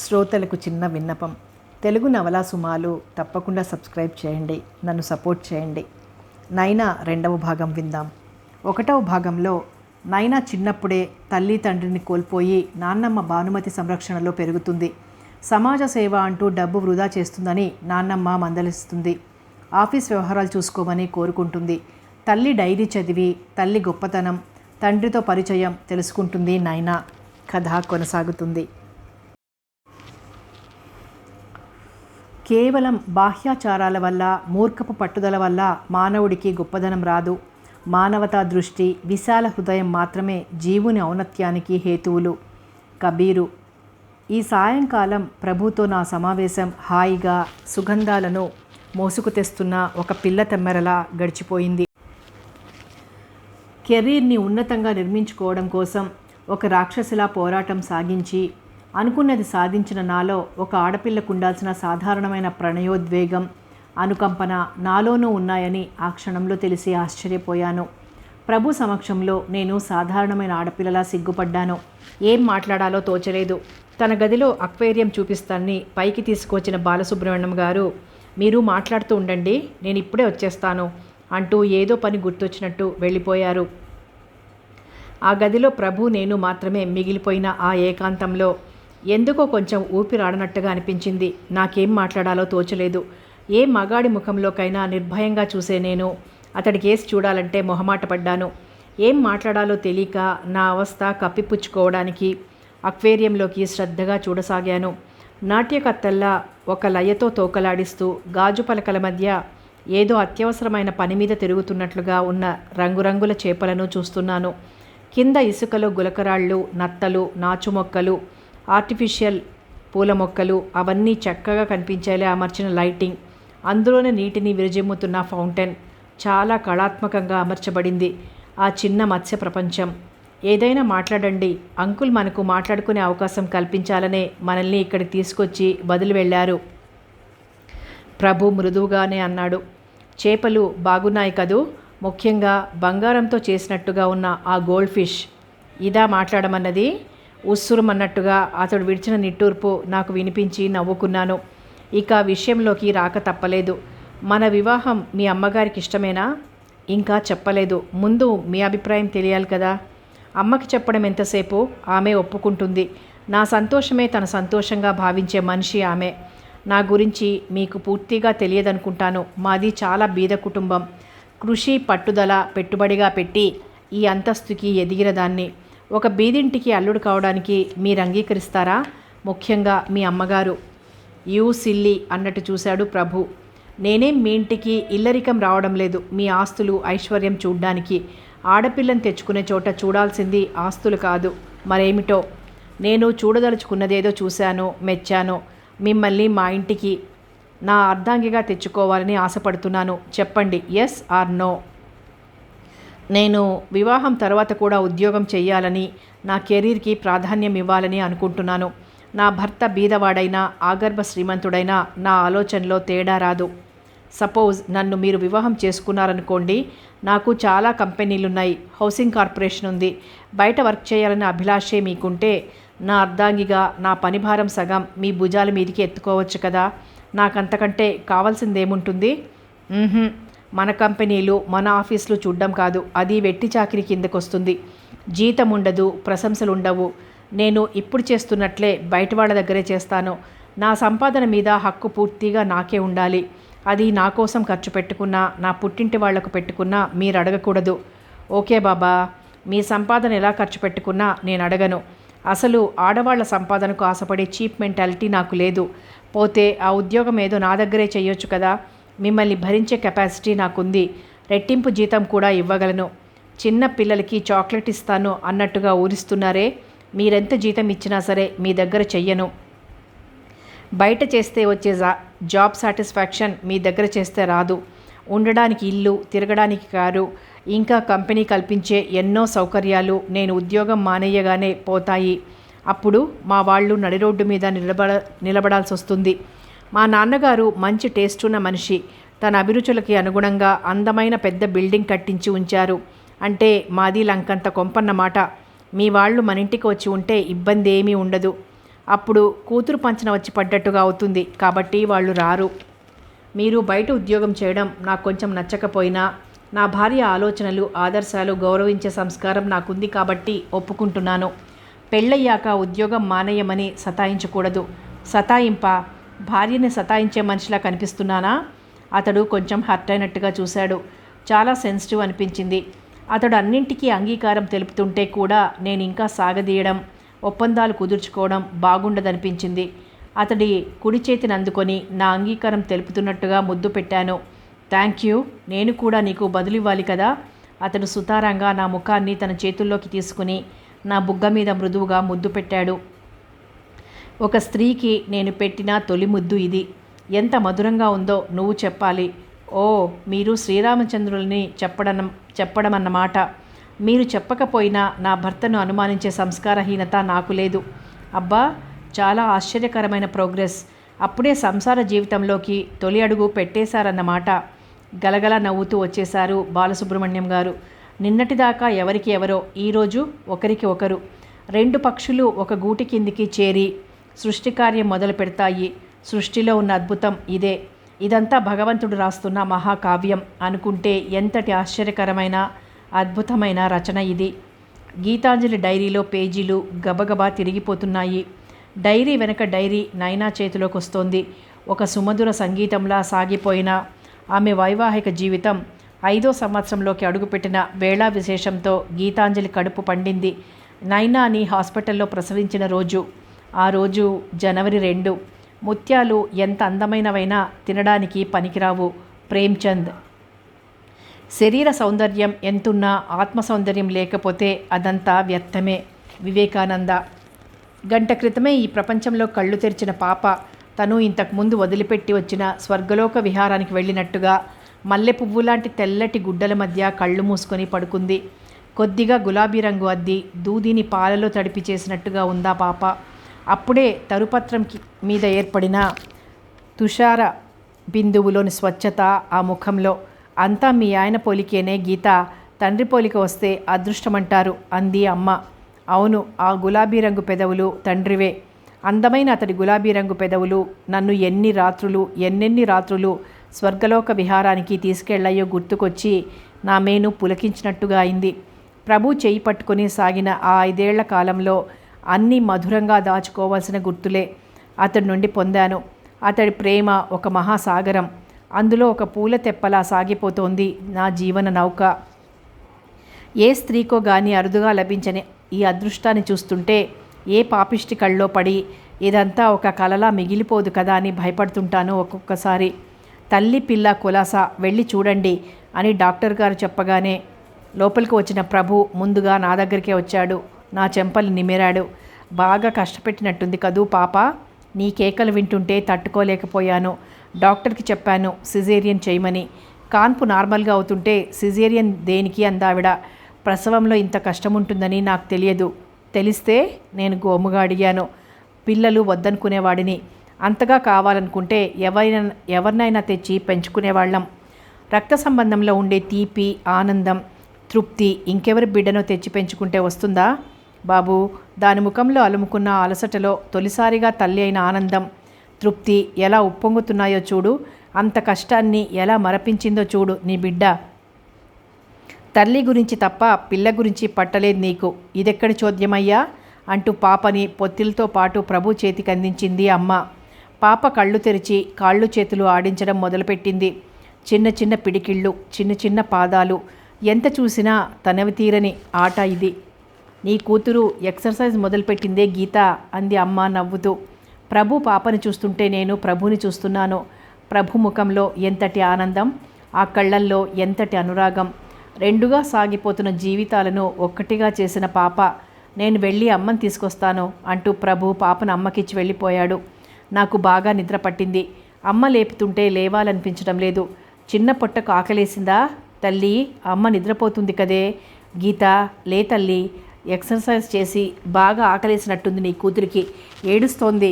శ్రోతలకు చిన్న విన్నపం. తెలుగు నవలా సుమాలు తప్పకుండా సబ్స్క్రైబ్ చేయండి, నన్ను సపోర్ట్ చేయండి. నైనా 2వ భాగం విందాం. 1వ భాగంలో నైనా చిన్నప్పుడే తల్లి తండ్రిని కోల్పోయి నాన్నమ్మ భానుమతి సంరక్షణలో పెరుగుతుంది. సమాజ సేవ అంటూ డబ్బు వృధా చేస్తుందని నాన్నమ్మ మందలిస్తుంది. ఆఫీస్ వ్యవహారాలు చూసుకోమని కోరుకుంటుంది. తల్లి డైరీ చదివి తల్లి గొప్పతనం, తండ్రితో పరిచయం తెలుసుకుంటుంది నైనా. కథ కొనసాగుతుంది. కేవలం బాహ్యాచారాల వల్ల, మూర్ఖపు పట్టుదల వల్ల మానవుడికి గొప్పదనం రాదు. మానవతా దృష్టి, విశాల హృదయం మాత్రమే జీవుని ఔన్నత్యానికి హేతువులు. కబీరు. ఈ సాయంకాలం ప్రభుతో నా సమావేశం హాయిగా సుగంధాలను మోసుకు తెస్తున్న ఒక పిల్ల తెమ్మెరలా గడిచిపోయింది. కెరీర్ని ఉన్నతంగా నిర్మించుకోవడం కోసం ఒక రాక్షసిలా పోరాటం సాగించి అనుకున్నది సాధించిన నాలో ఒక ఆడపిల్లకు ఉండాల్సిన సాధారణమైన ప్రణయోద్వేగం, అనుకంపన నాలోనూ ఉన్నాయని ఆ క్షణంలో తెలిసి ఆశ్చర్యపోయాను. ప్రభు సమక్షంలో నేను సాధారణమైన ఆడపిల్లలా సిగ్గుపడ్డాను. ఏం మాట్లాడాలో తోచలేదు. తన గదిలో అక్వేరియం చూపిస్తానని పైకి తీసుకొచ్చిన బాలసుబ్రహ్మణ్యం గారు, మీరు మాట్లాడుతూ ఉండండి, నేను ఇప్పుడే వచ్చేస్తాను అంటూ ఏదో పని గుర్తొచ్చినట్టు వెళ్ళిపోయారు. ఆ గదిలో ప్రభు నేను మాత్రమే మిగిలిపోయిన ఆ ఏకాంతంలో ఎందుకో కొంచెం ఊపిరాడనట్టుగా అనిపించింది. నాకేం మాట్లాడాలో తోచలేదు. ఏ మగాడి ముఖంలోకైనా నిర్భయంగా చూసే నేను అతడి కేసు చూడాలంటే మొహమాట పడ్డాను. ఏం మాట్లాడాలో తెలియక నా అవస్థ కప్పిపుచ్చుకోవడానికి అక్వేరియంలోకి శ్రద్ధగా చూడసాగాను. నాట్యకత్తల్లా ఒక లయతో తోకలాడిస్తూ గాజు పలకల మధ్య ఏదో అత్యవసరమైన పని మీద తిరుగుతున్నట్లుగా ఉన్న రంగురంగుల చేపలను చూస్తున్నాను. కింద ఇసుకలో గులకరాళ్ళు, నత్తలు, నాచు మొక్కలు, ఆర్టిఫిషియల్ పూల మొక్కలు, అవన్నీ చక్కగా కనిపించేలా అమర్చిన లైటింగ్, అందులోనే నీటిని విరజిమ్ముతున్న ఫౌంటైన్ చాలా కళాత్మకంగా అమర్చబడింది. ఆ చిన్న మత్స్య ప్రపంచం. ఏదైనా మాట్లాడండి అంకుల్, మనకు మాట్లాడుకునే అవకాశం కల్పించాలనే మనల్ని ఇక్కడికి తీసుకొచ్చి వదిలి వెళ్ళారు. ప్రభు మృదువుగానే అన్నాడు. చేపలు బాగున్నాయి కదూ, ముఖ్యంగా బంగారంతో చేసినట్టుగా ఉన్న ఆ గోల్డ్ ఫిష్. ఇదా మాట్లాడమన్నది? ఉస్సురుమన్నట్టుగా అతడు విడిచిన నిట్టూర్పు నాకు వినిపించి నవ్వుకున్నాను. ఇక విషయంలోకి రాక తప్పలేదు. మన వివాహం మీ అమ్మగారికి ఇష్టమేనా? ఇంకా చెప్పలేదు. ముందు మీ అభిప్రాయం తెలియాలి కదా. అమ్మకి చెప్పడం ఎంతసేపు, ఆమె ఒప్పుకుంటుంది. నా సంతోషమే తన సంతోషంగా భావించే మనిషి ఆమె. నా గురించి మీకు పూర్తిగా తెలియదనుకుంటాను. మాది చాలా బీద కుటుంబం. కృషి, పట్టుదల పెట్టుబడిగా పెట్టి ఈ అంతస్తుకి ఎదిగిన దాన్ని. ఒక బీదింటికి అల్లుడు కావడానికి మీరు అంగీకరిస్తారా? ముఖ్యంగా మీ అమ్మగారు. యూ సిల్లీ అన్నట్టు చూశాడు ప్రభు. నేనేం మీ ఇంటికి ఇల్లరికం రావడం లేదు, మీ ఆస్తులు ఐశ్వర్యం చూడ్డానికి. ఆడపిల్లని తెచ్చుకునే చోట చూడాల్సింది ఆస్తులు కాదు, మరేమిటో. నేను చూడదలుచుకున్నదేదో చూశాను, మెచ్చాను. మిమ్మల్ని మా ఇంటికి నా అర్ధాంగిగా తెచ్చుకోవాలని ఆశపడుతున్నాను. చెప్పండి, ఎస్ ఆర్ నో. నేను వివాహం తర్వాత కూడా ఉద్యోగం చేయాలని, నా కెరీర్కి ప్రాధాన్యం ఇవ్వాలని అనుకుంటున్నాను. నా భర్త బీదవాడైనా ఆగర్భ శ్రీమంతుడైనా నా ఆలోచనలో తేడా రాదు. సపోజ్ నన్ను మీరు వివాహం చేసుకున్నారనుకోండి, నాకు చాలా కంపెనీలున్నాయి, హౌసింగ్ కార్పొరేషన్ ఉంది. బయట వర్క్ చేయాలనే అభిలాషే మీకుంటే నా అర్ధాంగిగా నా పనిభారం సగం మీ భుజాల మీదికి ఎత్తుకోవచ్చు కదా. నాకంతకంటే కావాల్సిందేముంటుంది? మన కంపెనీలు, మన ఆఫీసులు చూడ్డం కాదు, అది వెట్టి చాకిరి కిందకు వస్తుంది. జీతం ఉండదు, ప్రశంసలు ఉండవు. నేను ఇప్పుడు చేస్తున్నట్లే బయట వాళ్ళ దగ్గరే చేస్తాను. నా సంపాదన మీద హక్కు పూర్తిగా నాకే ఉండాలి. అది నా కోసం ఖర్చు పెట్టుకున్నా, నా పుట్టింటి వాళ్లకు పెట్టుకున్నా మీరు అడగకూడదు. ఓకే బాబా, మీ సంపాదన ఎలా ఖర్చు పెట్టుకున్నా నేను అడగను. అసలు ఆడవాళ్ల సంపాదనకు ఆశపడే చీప్ మెంటాలిటీ నాకు లేదు. పోతే ఆ ఉద్యోగం ఏదో నా దగ్గరే చేయొచ్చు కదా. మిమ్మల్ని భరించే కెపాసిటీ నాకుంది. రెట్టింపు జీతం కూడా ఇవ్వగలను. చిన్న పిల్లలకి చాక్లెట్ ఇస్తాను అన్నట్టుగా ఊరిస్తున్నారే, మీరెంత జీతం ఇచ్చినా సరే మీ దగ్గర చెయ్యను. బయట చేస్తే వచ్చే జాబ్ సాటిస్ఫాక్షన్ మీ దగ్గర చేస్తే రాదు. ఉండడానికి ఇల్లు, తిరగడానికి కారు, ఇంకా కంపెనీ కల్పించే ఎన్నో సౌకర్యాలు నేను ఉద్యోగం మానేయగానే పోతాయి. అప్పుడు మా వాళ్ళు నడి రోడ్డు మీద నిలబడాల్సి వస్తుంది. మా నాన్నగారు మంచి టేస్ట్ ఉన్న మనిషి. తన అభిరుచులకి అనుగుణంగా అందమైన పెద్ద బిల్డింగ్ కట్టించి ఉంచారు. అంటే మాది లంకంత కొంపన్నమాట. మీ వాళ్ళు మన ఇంటికి వచ్చి ఉంటే ఇబ్బంది ఏమీ ఉండదు. అప్పుడు కూతురు పంచన వచ్చి పడ్డట్టుగా అవుతుంది. కాబట్టి వాళ్ళు రారు. మీరు బయట ఉద్యోగం చేయడం నాకు కొంచెం నచ్చకపోయినా నా భార్య ఆలోచనలు, ఆదర్శాలు గౌరవించే సంస్కారం నాకుంది కాబట్టి ఒప్పుకుంటున్నాను. పెళ్ళయ్యాక ఉద్యోగం మానేయమని సతాయించకూడదు. సతాయింప? భార్యని సతాయించే మనిషిలా కనిపిస్తున్నానా? అతడు కొంచెం హర్ట్ అయినట్టుగా చూశాడు. చాలా సెన్సిటివ్ అనిపించింది. అతడు అన్నింటికీ అంగీకారం తెలుపుతుంటే కూడా నేను ఇంకా సాగదీయడం, ఒప్పందాలు కుదుర్చుకోవడం బాగుండదనిపించింది. అతడి కుడి చేతిని అందుకొని నా అంగీకారం తెలుపుతున్నట్టుగా ముద్దు పెట్టాను. థ్యాంక్ యూ, నేను కూడా నీకు బదులివ్వాలి కదా. అతడు సుతారంగా నా ముఖాన్ని తన చేతుల్లోకి తీసుకుని నా బుగ్గ మీద మృదువుగా ముద్దు పెట్టాడు. ఒక స్త్రీకి నేను పెట్టిన తొలి ముద్దు ఇది. ఎంత మధురంగా ఉందో నువ్వు చెప్పాలి. ఓ, మీరు శ్రీరామచంద్రుల్ని చెప్పడమన్నమాట. మీరు చెప్పకపోయినా నా భర్తను అనుమానించే సంస్కారహీనత నాకు లేదు. అబ్బా, చాలా ఆశ్చర్యకరమైన ప్రోగ్రెస్. అప్పుడే సంసార జీవితంలోకి తొలి అడుగు పెట్టేశారన్నమాట. గలగల నవ్వుతూ వచ్చేశారు బాలసుబ్రహ్మణ్యం గారు. నిన్నటిదాకా ఎవరికి ఎవరో, ఈరోజు ఒకరికి ఒకరు. రెండు పక్షులు ఒక గూటి కిందికి చేరి సృష్టి కార్యం మొదలు పెడతాయి. సృష్టిలో ఉన్న అద్భుతం ఇదే. ఇదంతా భగవంతుడు రాస్తున్న మహాకావ్యం అనుకుంటే ఎంతటి ఆశ్చర్యకరమైన అద్భుతమైన రచన ఇది. గీతాంజలి డైరీలో పేజీలు గబగబా తిరిగిపోతున్నాయి. డైరీ వెనక డైరీ నైనా చేతిలోకి వస్తోంది. ఒక సుమధుర సంగీతంలా సాగిపోయిన ఆమె వైవాహిక జీవితం 5వ సంవత్సరంలోకి అడుగుపెట్టిన వేళా విశేషంతో గీతాంజలి కడుపు పండింది. నైనాని హాస్పిటల్లో ప్రసవించిన రోజు. ఆ రోజు జనవరి 2. ముత్యాలు ఎంత అందమైనవైనా తినడానికి పనికిరావు. ప్రేమ్చంద్. శరీర సౌందర్యం ఎంతున్నా ఆత్మ సౌందర్యం లేకపోతే అదంతా వ్యర్థమే. వివేకానంద. గంట క్రితమే ఈ ప్రపంచంలో కళ్ళు తెరిచిన పాప తను ఇంతకుముందు వదిలిపెట్టి వచ్చిన స్వర్గలోక విహారానికి వెళ్ళినట్టుగా మల్లె పువ్వులాంటి తెల్లటి గుడ్డల మధ్య కళ్ళు మూసుకొని పడుకుంది. కొద్దిగా గులాబీ రంగు అద్ది దూదిని పాలలో తడిపి చేసినట్టుగా ఉందా పాప. అప్పుడే తరుపత్రం మీద ఏర్పడిన తుషార బిందువులోని స్వచ్ఛత ఆ ముఖంలో. అంతా మీ ఆయన పోలికేనే గీత. తండ్రి పోలిక వస్తే అదృష్టమంటారు అంది అమ్మ. అవును, ఆ గులాబీ రంగు పెదవులు తండ్రివే. అందమైన అతడి గులాబీ రంగు పెదవులు నన్ను ఎన్నెన్ని రాత్రులు స్వర్గలోక విహారానికి తీసుకెళ్లాయో గుర్తుకొచ్చి నా మేను పులకించినట్టుగా అయింది. ప్రభు చేయి పట్టుకొని సాగిన ఆ 5 ఏళ్ల కాలంలో అన్నీ మధురంగా దాచుకోవాల్సిన గుర్తులే అతడి నుండి పొందాను. అతడి ప్రేమ ఒక మహాసాగరం. అందులో ఒక పూల తెప్పలా సాగిపోతోంది నా జీవన నౌక. ఏ స్త్రీకో గాని అరుదుగా లభించని ఈ అదృష్టాన్ని చూస్తుంటే ఏ పాపిష్టి కళ్ళలో పడి ఇదంతా ఒక కలలా మిగిలిపోదు కదా అని భయపడుతుంటాను ఒక్కొక్కసారి. తల్లి పిల్ల కులాస వెళ్ళి చూడండి అని డాక్టర్ గారు చెప్పగానే లోపలికి వచ్చిన ప్రభు ముందుగా నా దగ్గరికే వచ్చాడు. నా చెంపలు నిమిరాడు. బాగా కష్టపెట్టినట్టుంది కదూ పాప. నీ కేకలు వింటుంటే తట్టుకోలేకపోయాను. డాక్టర్కి చెప్పాను సిజేరియన్ చేయమని. కాన్పు నార్మల్గా అవుతుంటే సిజేరియన్ దేనికి అందావిడ. ప్రసవంలో ఇంత కష్టం ఉంటుందని నాకు తెలియదు. తెలిస్తే నేను గోముగా అడిగాను. పిల్లలు వద్దనుకునేవాడిని. అంతగా కావాలనుకుంటే ఎవరినైనా తెచ్చి పెంచుకునేవాళ్ళం. రక్త సంబంధంలో ఉండే తీపి, ఆనందం, తృప్తి ఇంకెవరి బిడ్డనో తెచ్చి పెంచుకుంటే వస్తుందా బాబు? దాని ముఖంలో అలుముకున్న అలసటలో తొలిసారిగా తల్లి అయిన ఆనందం, తృప్తి ఎలా ఉప్పొంగుతున్నాయో చూడు. అంత కష్టాన్ని ఎలా మరపించిందో చూడు నీ బిడ్డ. తల్లి గురించి తప్ప పిల్ల గురించి పట్టలేదు నీకు. ఇదెక్కడి చోద్యమయ్యా అంటూ పాపని పొత్తిలతో పాటు ప్రభు చేతికి అందించింది అమ్మ. పాప కళ్ళు తెరిచి కాళ్ళు చేతులు ఆడించడం మొదలుపెట్టింది. చిన్న చిన్న పిడికిళ్ళు, చిన్న చిన్న పాదాలు. ఎంత చూసినా తనవి తీరని ఆట ఇది. నీ కూతురు ఎక్సర్సైజ్ మొదలుపెట్టిందే గీత అంది అమ్మ నవ్వుతూ. ప్రభు పాపని చూస్తుంటే నేను ప్రభుని చూస్తున్నాను. ప్రభు ముఖంలో ఎంతటి ఆనందం, ఆ కళ్ళల్లో ఎంతటి అనురాగం. రెండుగా సాగిపోతున్న జీవితాలను ఒక్కటిగా చేసిన పాప. నేను వెళ్ళి అమ్మని తీసుకొస్తాను అంటూ ప్రభు పాపను అమ్మకిచ్చి వెళ్ళిపోయాడు. నాకు బాగా నిద్ర పట్టింది. అమ్మ లేపుతుంటే లేవాలనిపించడం లేదు. చిన్న పొట్టకు ఆకలేసిందా తల్లి? అమ్మ నిద్రపోతుంది కదే. గీత లే తల్లి, ఎక్సర్సైజ్ చేసి బాగా ఆకలేసినట్టుంది నీ కూతురికి, ఏడుస్తోంది.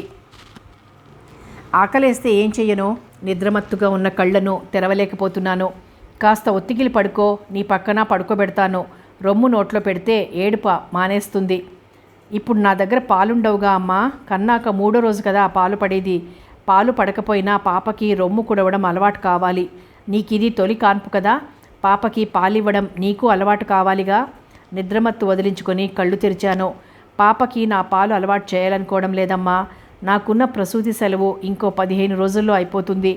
ఆకలేస్తే ఏం చెయ్యను? నిద్రమత్తుగా ఉన్న కళ్ళను తెరవలేకపోతున్నాను. కాస్త ఒత్తిగిలి పడుకో, నీ పక్కన పడుకోబెడతాను. రొమ్ము నోట్లో పెడితే ఏడుప మానేస్తుంది. ఇప్పుడు నా దగ్గర పాలుండవుగా అమ్మా, కన్నాక 3వ రోజు కదా ఆ పాలు పడేది. పాలు పడకపోయినా పాపకి రొమ్ము కుడవడం అలవాటు కావాలి. నీకిది తొలి కాన్పు కదా, పాపకి పాలివ్వడం నీకు అలవాటు కావాలిగా. నిద్రమత్తు వదిలించుకొని కళ్ళు తెరిచాను. పాపకి నా పాలు అలవాటు చేయాలనుకోవడం లేదమ్మా. నాకున్న ప్రసూతి సెలవు ఇంకో 15 రోజుల్లో అయిపోతుంది.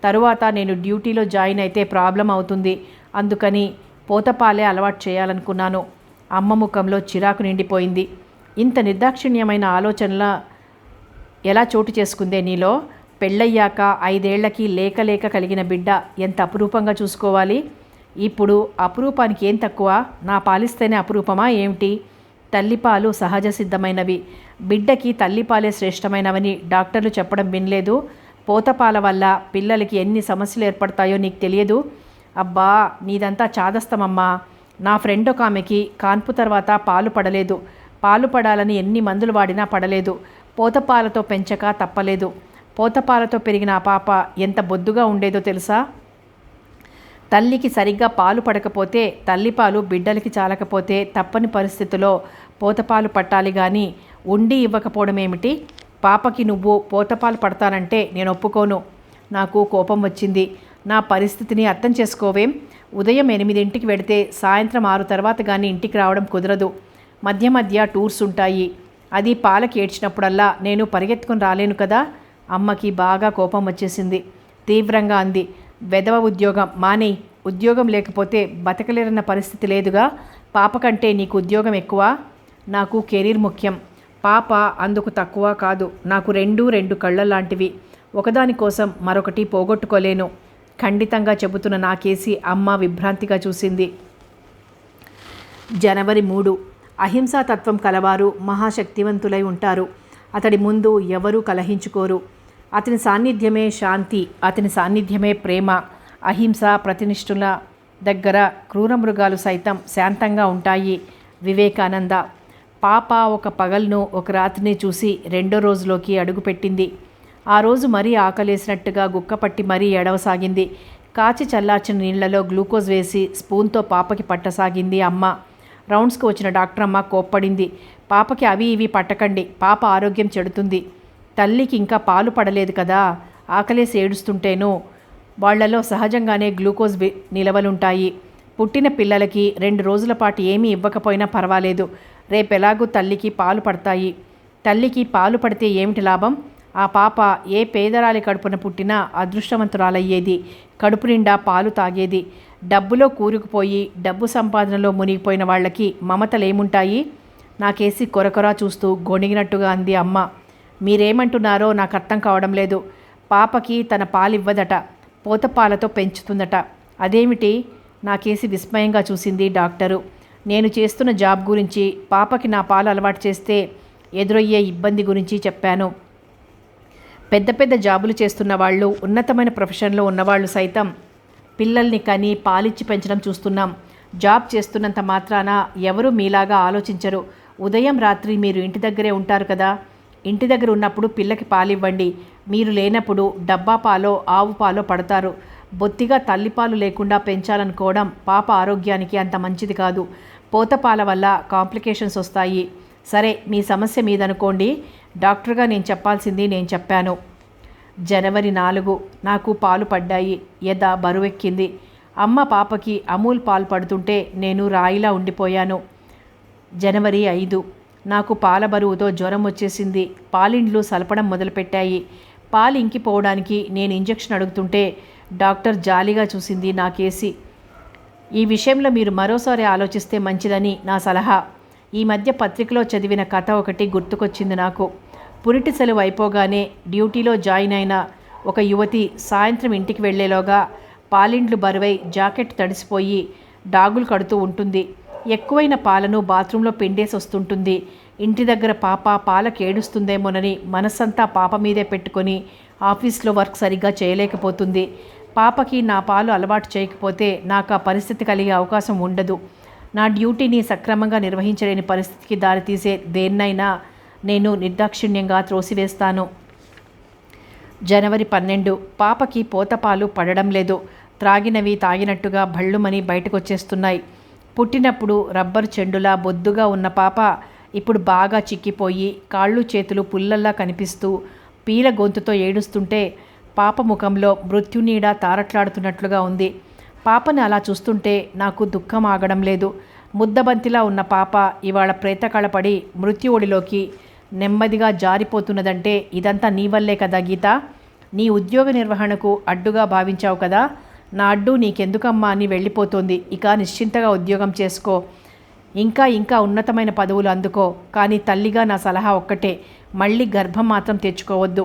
తరువాత నేను డ్యూటీలో జాయిన్ అయితే ప్రాబ్లం అవుతుంది. అందుకని పోతపాలే అలవాటు చేయాలనుకున్నాను. అమ్మ ముఖంలో చిరాకు నిండిపోయింది. ఇంత నిర్దాక్షిణ్యమైన ఆలోచనల ఎలా చోటు చేసుకుందే నీలో? పెళ్ళయ్యాక 5 ఏళ్లకి లేక లేక కలిగిన బిడ్డ ఎంత అపురూపంగా చూసుకోవాలి. ఇప్పుడు అపురూపానికి ఏం తక్కువ? నా పాలిస్తేనే అపురూపమా ఏమిటి? తల్లిపాలు సహజ సిద్ధమైనవి. బిడ్డకి తల్లిపాలే శ్రేష్టమైనవని డాక్టర్లు చెప్పడం వినలేదు? పోతపాల వల్ల పిల్లలకి ఎన్ని సమస్యలు ఏర్పడతాయో నీకు తెలియదు. అబ్బా, నీదంతా చాదస్తమమ్మా. నా ఫ్రెండ్ ఒక ఆమెకి కాన్పు తర్వాత పాలు పడలేదు. పాలు పడాలని ఎన్ని మందులు వాడినా పడలేదు. పోతపాలతో పెంచక తప్పలేదు. పోతపాలతో పెరిగిన ఆ పాప ఎంత బొద్దుగా ఉండేదో తెలుసా? తల్లికి సరిగ్గా పాలు పడకపోతే, తల్లిపాలు బిడ్డలకి చాలకపోతే తప్పని పరిస్థితిలో పోతపాలు పట్టాలి కానీ ఉండి ఇవ్వకపోవడం ఏమిటి? పాపకి నువ్వు పోతపాలు పడతానంటే నేను ఒప్పుకోను. నాకు కోపం వచ్చింది. నా పరిస్థితిని అర్థం చేసుకోవేం? ఉదయం 8ంటికి వెడితే సాయంత్రం 6 తర్వాత కానీ ఇంటికి రావడం కుదరదు. మధ్య మధ్య టూర్స్ ఉంటాయి. అది పాలకి ఏడ్చినప్పుడల్లా నేను పరిగెత్తుకుని రాలేను కదా. అమ్మకి బాగా కోపం వచ్చేసింది. తీవ్రంగా అంది, వెధవ ఉద్యోగం మానేయ్. ఉద్యోగం లేకపోతే బతకలేరన్న పరిస్థితి లేదుగా. పాప కంటే నీకు ఉద్యోగం ఎక్కువ. నాకు కెరీర్ ముఖ్యం. పాప అందుకు తక్కువ కాదు. నాకు రెండు కళ్ళ లాంటివి. ఒకదానికోసం మరొకటి పోగొట్టుకోలేను. ఖండితంగా చెబుతున్న నాకేసి అమ్మ విభ్రాంతిగా చూసింది. జనవరి 3. అహింసాతత్వం కలవారు మహాశక్తివంతులై ఉంటారు. అతడి ముందు ఎవరూ కలహించుకోరు. అతని సాన్నిధ్యమే శాంతి, అతని సాన్నిధ్యమే ప్రేమ. అహింస ప్రతినిష్ఠుల దగ్గర క్రూరమృగాలు సైతం శాంతంగా ఉంటాయి. వివేకానంద. పాప ఒక పగల్ను ఒక రాత్రిని చూసి 2వ రోజులోకి అడుగుపెట్టింది. ఆ రోజు మరీ ఆకలేసినట్టుగా గుక్కపట్టి మరీ ఏడవసాగింది. కాచి చల్లార్చిన నీళ్లలో గ్లూకోజ్ వేసి స్పూన్తో పాపకి పట్టసాగింది అమ్మ. రౌండ్స్కి వచ్చిన డాక్టర్ అమ్మ కోప్పడింది. పాపకి అవి ఇవి పట్టకండి, పాప ఆరోగ్యం చెడుతుంది. తల్లికి ఇంకా పాలు పడలేదు కదా, ఆకలేసి ఏడుస్తుంటేనూ వాళ్లలో సహజంగానే గ్లూకోజ్ నిలవలుంటాయి. పుట్టిన పిల్లలకి 2 రోజుల పాటు ఏమీ ఇవ్వకపోయినా పర్వాలేదు. రేపెలాగూ తల్లికి పాలు పడతాయి. తల్లికి పాలు పడితే ఏమిటి లాభం? ఆ పాప ఏ పేదరాలి కడుపున పుట్టినా అదృష్టవంతురాలయ్యేది. కడుపు నిండా పాలు తాగేది. డబ్బులో కూరుకుపోయి డబ్బు సంపాదనలో మునిగిపోయిన వాళ్ళకి మమతలేముంటాయి? నాకేసి కొరకొరా చూస్తూ గొణిగినట్టుగా అంది అమ్మ. మీరేమంటున్నారో నాకు అర్థం కావడం లేదు. పాపకి తన పాలివ్వదట, పోతపాలతో పెంచుతుందట. అదేమిటి? నాకేసి విస్మయంగా చూసింది డాక్టరు. నేను చేస్తున్న జాబ్ గురించి, పాపకి నా పాలు అలవాటు చేస్తే ఎదురయ్యే ఇబ్బంది గురించి చెప్పాను. పెద్ద పెద్ద జాబులు చేస్తున్న వాళ్ళు, ఉన్నతమైన ప్రొఫెషన్లో ఉన్నవాళ్ళు సైతం పిల్లల్ని కని పాలిచ్చి పెంచడం చూస్తున్నాం. జాబ్ చేస్తున్నంత మాత్రాన ఎవరూ మీలాగా ఆలోచించరు. ఉదయం రాత్రి మీరు ఇంటి దగ్గరే ఉంటారు కదా. ఇంటి దగ్గర ఉన్నప్పుడు పిల్లకి పాలివ్వండి. మీరు లేనప్పుడు డబ్బా పాలో ఆవు పాలో పడతారు. బొత్తిగా తల్లిపాలు లేకుండా పెంచాలనుకోవడం పాప ఆరోగ్యానికి అంత మంచిది కాదు. పోతపాల వల్ల కాంప్లికేషన్స్ వస్తాయి. సరే, మీ సమస్య మీదనుకోండి. డాక్టర్గా నేను చెప్పాల్సింది నేను చెప్పాను. జనవరి 4. నాకు పాలు పడ్డాయి. ఎద బరువెక్కింది. అమ్మ పాపకి అమూల్ పాలు పడుతుంటే నేను రాయిలా ఉండిపోయాను. జనవరి 5. నాకు పాల బరువుతో జ్వరం వచ్చేసింది. పాలిండ్లు సలపడం మొదలుపెట్టాయి. పాలు ఇంకిపోవడానికి నేను ఇంజెక్షన్ అడుగుతుంటే డాక్టర్ జాలిగా చూసింది నాకేసి. ఈ విషయంలో మీరు మరోసారి ఆలోచిస్తే మంచిదని నా సలహా. ఈ మధ్య పత్రికలో చదివిన కథ ఒకటి గుర్తుకొచ్చింది నాకు. పురిటి సెలవు అయిపోగానే డ్యూటీలో జాయిన్ అయిన ఒక యువతి సాయంత్రం ఇంటికి వెళ్లేలోగా పాలిండ్లు బరువై జాకెట్ తడిసిపోయి డాగులు కడుతూ ఉంటుంది. ఎక్కువైన పాలను బాత్రూంలో పిండేసి వస్తుంటుంది. ఇంటి దగ్గర పాప పాలకు ఏడుస్తుందేమోనని మనస్సంతా పాప మీదే పెట్టుకొని ఆఫీస్లో వర్క్ సరిగ్గా చేయలేకపోతుంది. పాపకి నా పాలు అలవాటు చేయకపోతే నాకు ఆ పరిస్థితి కలిగే అవకాశం ఉండదు. నా డ్యూటీని సక్రమంగా నిర్వహించలేని పరిస్థితికి దారితీసే దేన్నైనా నేను నిర్దాక్షిణ్యంగా త్రోసివేస్తాను. జనవరి 12. పాపకి పోతపాలు పడడం లేదు. త్రాగినవి తాగినట్టుగా భళ్ళుమని బయటకు వచ్చేస్తున్నాయి. పుట్టినప్పుడు రబ్బరు చెండులా బొద్దుగా ఉన్న పాప ఇప్పుడు బాగా చిక్కిపోయి కాళ్ళు చేతులు పుల్లల్లా కనిపిస్తూ పీల గొంతుతో ఏడుస్తుంటే పాప ముఖంలో మృత్యునీడ తారట్లాడుతున్నట్లుగా ఉంది. పాపని అలా చూస్తుంటే నాకు దుఃఖం ఆగడం లేదు. ముద్దబంతిలా ఉన్న పాప ఇవాళ ప్రేతకళపడి మృత్యు ఒడిలోకి నెమ్మదిగా జారిపోతున్నదంటే ఇదంతా నీ వల్లే కదా గీత. నీ ఉద్యోగ నిర్వహణకు అడ్డుగా భావించావు కదా. నా అడ్డు నీకెందుకమ్మా అని వెళ్ళిపోతుంది. ఇక నిశ్చింతగా ఉద్యోగం చేసుకో, ఇంకా ఉన్నతమైన పదవులు అందుకో. కానీ తల్లిగా నా సలహా ఒక్కటే, మళ్ళీ గర్భం మాత్రం తెచ్చుకోవద్దు.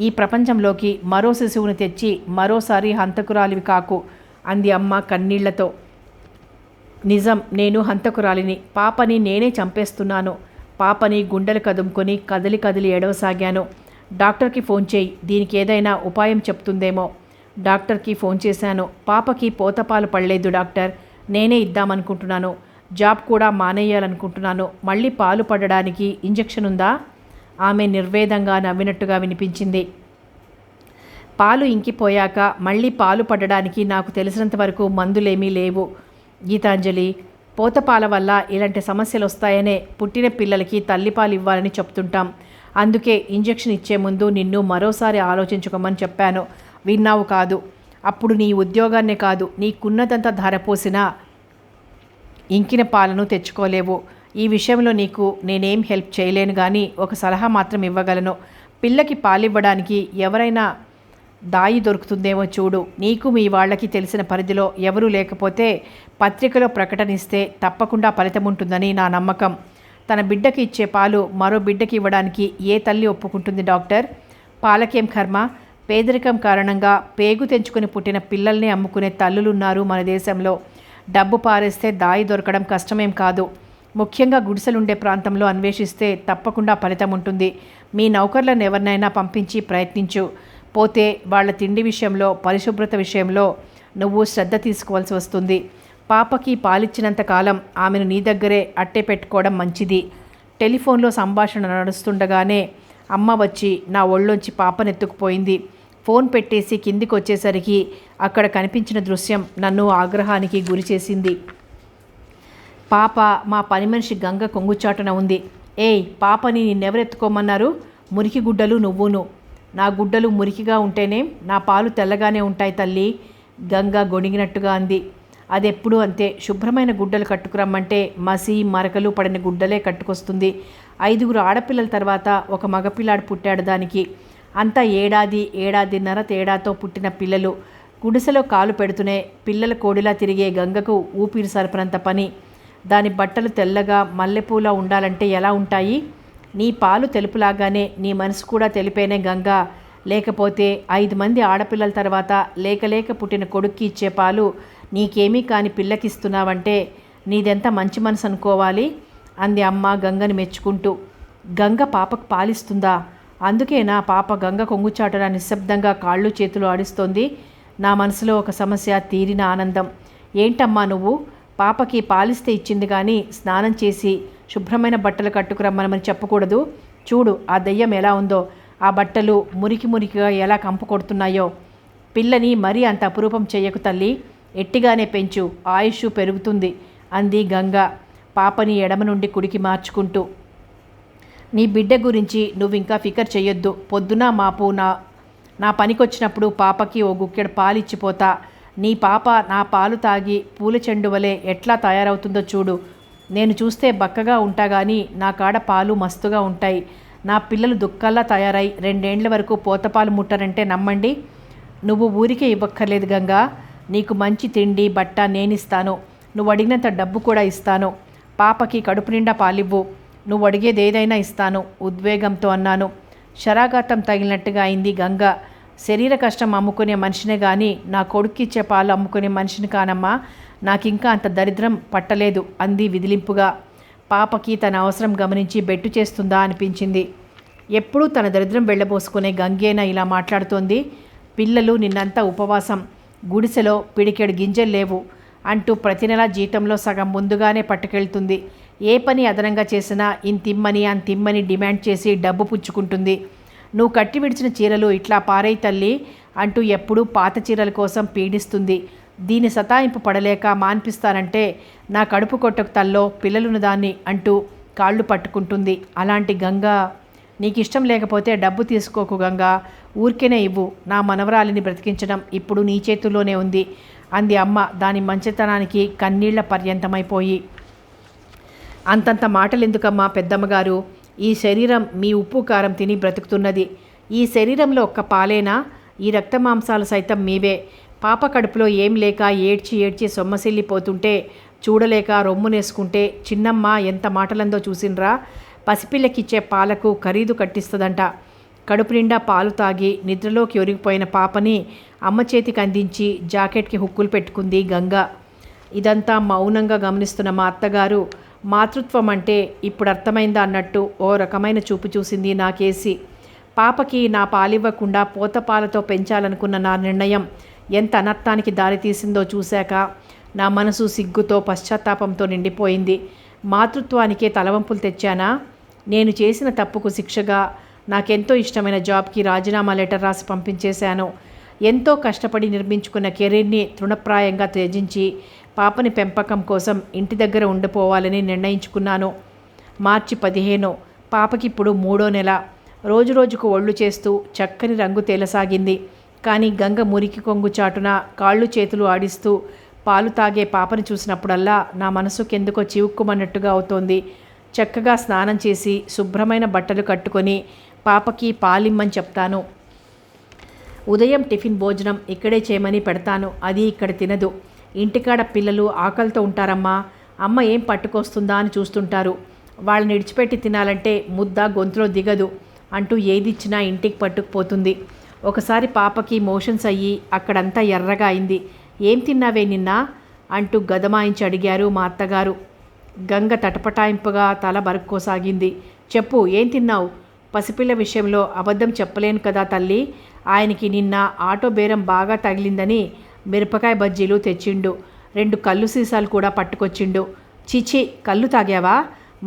ఈ ప్రపంచంలోకి మరో శిశువుని తెచ్చి మరోసారి హంతకురాలివి కాకు అంది అమ్మ కన్నీళ్లతో. నిజం, నేను హంతకురాలిని. పాపని నేనే చంపేస్తున్నాను. పాపని గుండెలు కదుముకొని కదిలి కదిలి ఏడవసాగాను. డాక్టర్కి ఫోన్ చేయి, దీనికి ఏదైనా ఉపాయం చెప్తుందేమో. డాక్టర్కి ఫోన్ చేశాను. పాపకి పోతపాలు పడలేదు డాక్టర్. నేనే ఇద్దామనుకుంటున్నాను. జాబ్ కూడా మానేయాలనుకుంటున్నాను. మళ్ళీ పాలు పడడానికి ఇంజెక్షన్ ఉందా? ఆమె నిర్వేదంగా నవ్వినట్టుగా వినిపించింది. పాలు ఇంకిపోయాక మళ్ళీ పాలు పడడానికి నాకు తెలిసినంత వరకు మందులేమీ లేవు గీతాంజలి. పోతపాల వల్ల ఇలాంటి సమస్యలు వస్తాయనే పుట్టిన పిల్లలకి తల్లిపాలు ఇవ్వాలని చెప్తుంటాం. అందుకే ఇంజెక్షన్ ఇచ్చే ముందు నిన్ను మరోసారి ఆలోచించుకోమని చెప్పాను. విన్నావు కాదు. అప్పుడు నీ ఉద్యోగాన్నే కాదు, నీకున్నదంతా ధారపోసినా ఇంకిన పాలను తెచ్చుకోలేవు. ఈ విషయంలో నీకు నేనేం హెల్ప్ చేయలేను, కానీ ఒక సలహా మాత్రం ఇవ్వగలను. పిల్లకి పాలివ్వడానికి ఎవరైనా దాయి దొరుకుతుందేమో చూడు. నీకు మీ వాళ్ళకి తెలిసిన పరిధిలో ఎవరూ లేకపోతే పత్రికలో ప్రకటన ఇస్తే తప్పకుండా ఫలితం ఉంటుందని నా నమ్మకం. తన బిడ్డకి ఇచ్చే పాలు మరో బిడ్డకి ఇవ్వడానికి ఏ తల్లి ఒప్పుకుంటుంది డాక్టర్? పాలకేం కర్మ. పేదరికం కారణంగా పేగు తెంచుకుని పుట్టిన పిల్లల్ని అమ్ముకునే తల్లులున్నారు మన దేశంలో. డబ్బు పారేస్తే దాయి దొరకడం కష్టమేం కాదు. ముఖ్యంగా గుడిసెలుండే ప్రాంతంలో అన్వేషిస్తే తప్పకుండా ఫలితం ఉంటుంది. మీ నౌకర్లను ఎవరినైనా పంపించి ప్రయత్నించు. పోతే వాళ్ళ తిండి విషయంలో, పరిశుభ్రత విషయంలో నువ్వు శ్రద్ధ తీసుకోవాల్సి వస్తుంది. పాపకి పాలిచ్చినంత కాలం ఆమెను నీ దగ్గరే అట్టే పెట్టుకోవడం మంచిది. టెలిఫోన్లో సంభాషణ నడుస్తుండగానే అమ్మ వచ్చి నా ఒళ్ళొంచి పాపనెత్తుకుపోయింది. ఫోన్ పెట్టేసి కిందికి వచ్చేసరికి అక్కడ కనిపించిన దృశ్యం నన్ను ఆగ్రహానికి గురి చేసింది. పాప మా పని మనిషి గంగ కొంగుచాటున ఉంది. ఏయ్ పాపని నిన్నెవరెత్తుకోమన్నారు? మురికి గుడ్డలు నువ్వును. నా గుడ్డలు మురికిగా ఉంటేనే నా పాలు తెల్లగానే ఉంటాయి తల్లి, గంగ గొణిగినట్టుగా అంది. అదెప్పుడు అంతే. శుభ్రమైన గుడ్డలు కట్టుకురమ్మంటే మసి మరకలు పడిన గుడ్డలే కట్టుకొస్తుంది. 5 ఆడపిల్లల తర్వాత ఒక మగపిల్లాడు పుట్టాడు దానికి. అంతా ఏడాదిన్నర తేడాతో పుట్టిన పిల్లలు. గుడిసెలో కాలు పెడుతూనే పిల్లల కోడిలా తిరిగే గంగకు ఊపిరి సరపనంత పని. దాని బట్టలు తెల్లగా మల్లెపూలా ఉండాలంటే ఎలా ఉంటాయి? నీ పాలు తెలుపులాగానే నీ మనసు కూడా తెలిపేనే గంగా. లేకపోతే 5 మంది ఆడపిల్లల తర్వాత లేక పుట్టిన కొడుక్కి ఇచ్చే పాలు నీకేమీ కాని పిల్లకిస్తున్నావంటే నీదెంత మంచి మనసు అనుకోవాలి అంది అమ్మ గంగని మెచ్చుకుంటూ. గంగ పాపకు పాలిస్తుందా? అందుకేనా పాప గంగ కొంగుచాటున నిశ్శబ్దంగా కాళ్ళు చేతులు ఆడిస్తోంది. నా మనసులో ఒక సమస్య తీరిన ఆనందం. ఏంటమ్మా నువ్వు? పాపకి పాలిస్తే ఇచ్చింది కానీ స్నానం చేసి శుభ్రమైన బట్టలు కట్టుకురమ్మనమని చెప్పకూడదు. చూడు ఆ దెయ్యం ఎలా ఉందో, ఆ బట్టలు మురికిగా ఎలా కంపు కొడుతున్నాయో. పిల్లని మరీ అంత అపురూపం చెయ్యకు తల్లి, ఎట్టిగానే పెంచు, ఆయుష్ పెరుగుతుంది అంది గంగ పాపని ఎడమ నుండి కుడికి మార్చుకుంటూ. నీ బిడ్డ గురించి నువ్వింకా ఫికర్ చెయ్యొద్దు. పొద్దున మాపు నా పనికొచ్చినప్పుడు పాపకి ఓ గుక్కెడు పాలిచ్చిపోతా. నీ పాప నా పాలు తాగి పూల చెండు వలె ఎట్లా తయారవుతుందో చూడు. నేను చూస్తే బక్కగా ఉంటా కానీ నా కాడ పాలు మస్తుగా ఉంటాయి. నా పిల్లలు దుక్కల్లా తయారై 2 ఏండ్ల వరకు పోతపాలు ముట్టరంటే నమ్మండి. నువ్వు ఊరికే ఇవ్వక్కర్లేదు గంగా. నీకు మంచి తిండి బట్ట నేనిస్తాను. నువ్వు అడిగినంత డబ్బు కూడా ఇస్తాను. పాపకి కడుపు నిండా పాలివ్వు. నువ్వు అడిగేది ఏదైనా ఇస్తాను ఉద్వేగంతో అన్నాను. శరాఘాతం తగిలినట్టుగా అయింది గంగ. శరీర కష్టం అమ్ముకునే మనిషినే కానీ నా కొడుక్కిచ్చే పాలు అమ్ముకునే మనిషిని కానమ్మా. నాకింకా అంత దరిద్రం పట్టలేదు అంది విదిలింపుగా. పాపకి తన అవసరం గమనించి బెట్టు చేస్తుందా అనిపించింది. ఎప్పుడూ తన దరిద్రం వెళ్ళబోసుకునే గంగేనా ఇలా మాట్లాడుతోంది? పిల్లలు నిన్నంతా ఉపవాసం, గుడిసెలో పిడికెడు గింజలు లేవు అంటూ ప్రతి నెల జీతంలో సగం ముందుగానే పట్టుకెళ్తుంది. ఏ పని అదనంగా చేసినా ఇంతిమ్మని అంతిమ్మని డిమాండ్ చేసి డబ్బు పుచ్చుకుంటుంది. నువ్వు కట్టి విడిచిన చీరలు ఇట్లా పారేయి తల్లి అంటూ ఎప్పుడూ పాత చీరల కోసం పీడిస్తుంది. దీని సతాయింపు పడలేక మాన్పిస్తానంటే నా కడుపు కొట్టకు తల్లో పిల్లలున్న దాన్ని అంటూ కాళ్ళు పట్టుకుంటుంది. అలాంటి గంగ, నీకు ఇష్టం లేకపోతే డబ్బు తీసుకోకు గంగా, ఊరికేనే ఇవ్వు. నా మనవరాలిని బ్రతికించడం ఇప్పుడు నీ చేతుల్లోనే ఉంది అంది అమ్మ దాని మంచితనానికి కన్నీళ్ల పర్యంతమైపోయి. అంతంత మాటలెందుకమ్మా పెద్దమ్మగారు? ఈ శరీరం మీ ఉప్పు కారం తిని బ్రతుకుతున్నది. ఈ శరీరంలో ఒక్క పాలేనా? ఈ రక్తమాంసాలు సైతం మీవే. పాప కడుపులో ఏం లేక ఏడ్చి ఏడ్చి సొమ్మసిల్లిపోతుంటే చూడలేక రొమ్మునేసుకుంటే చిన్నమ్మ ఎంత మాటలందో చూసినరా? పసిపిల్లకిచ్చే పాలకు ఖరీదు కట్టిస్తుందంట. కడుపు నిండా పాలు తాగి నిద్రలోకి ఒరిగిపోయిన పాపని అమ్మ చేతికి అందించి జాకెట్కి హుక్కులు పెట్టుకుంది గంగ. ఇదంతా మౌనంగా గమనిస్తున్న మా అత్తగారు, మాతృత్వం అంటే ఇప్పుడు అర్థమైందా అన్నట్టు ఓ రకమైన చూపు చూసింది నాకేసి. పాపకి నా పాలివ్వకుండా పోత పాలతో పెంచాలనుకున్న నా నిర్ణయం ఎంత అనర్థానికి దారితీసిందో చూశాక నా మనసు సిగ్గుతో పశ్చాత్తాపంతో నిండిపోయింది. మాతృత్వానికే తలవంపులు తెచ్చానా? నేను చేసిన తప్పుకు శిక్షగా నాకెంతో ఇష్టమైన జాబ్కి రాజీనామా లెటర్ రాసి పంపించేశాను. ఎంతో కష్టపడి నిర్మించుకున్న కెరీర్ని తృణప్రాయంగా త్యజించి పాపని పెంపకం కోసం ఇంటి దగ్గర ఉండిపోవాలని నిర్ణయించుకున్నాను. మార్చి 15 పాపకిప్పుడు 3వ నెల. రోజు రోజుకు ఒళ్ళు చేస్తూ చక్కని రంగు తేలసాగింది. కానీ గంగ మురికి కొంగు చాటున కాళ్ళు చేతులు ఆడిస్తూ పాలు తాగే పాపని చూసినప్పుడల్లా నా మనసుకెందుకో చివుక్కుమన్నట్టుగా అవుతోంది. చక్కగా స్నానం చేసి శుభ్రమైన బట్టలు కట్టుకొని పాపకి పాలిమ్మని చెప్తాను. ఉదయం టిఫిన్ భోజనం ఇక్కడే చేయమని పెడతాను. అది ఇక్కడ తినదు. ఇంటికాడ పిల్లలు ఆకలితో ఉంటారమ్మా. అమ్మ ఏం పట్టుకొస్తుందా అని చూస్తుంటారు. వాళ్ళని విడిచిపెట్టి తినాలంటే ముద్ద గొంతులో దిగదు అంటూ ఏదిచ్చినా ఇంటికి పట్టుకుపోతుంది. ఒకసారి పాపకి మోషన్స్ అయ్యి అక్కడంతా ఎర్రగా అయింది. ఏం తిన్నావే నిన్న అంటూ గదమాయించి అడిగారు మా అత్తగారు. గంగ తటపటాయింపుగా తల బరుక్కోసాగింది. చెప్పు, ఏం తిన్నావు? పసిపిల్ల విషయంలో అబద్ధం చెప్పలేను కదా తల్లి. ఆయనకి నిన్న ఆటో బేరం బాగా తగిలిందని మిరపకాయ బజ్జీలు తెచ్చిండు. 2 కళ్ళు సీసాలు కూడా పట్టుకొచ్చిండు. చిచి, కళ్ళు తాగావా?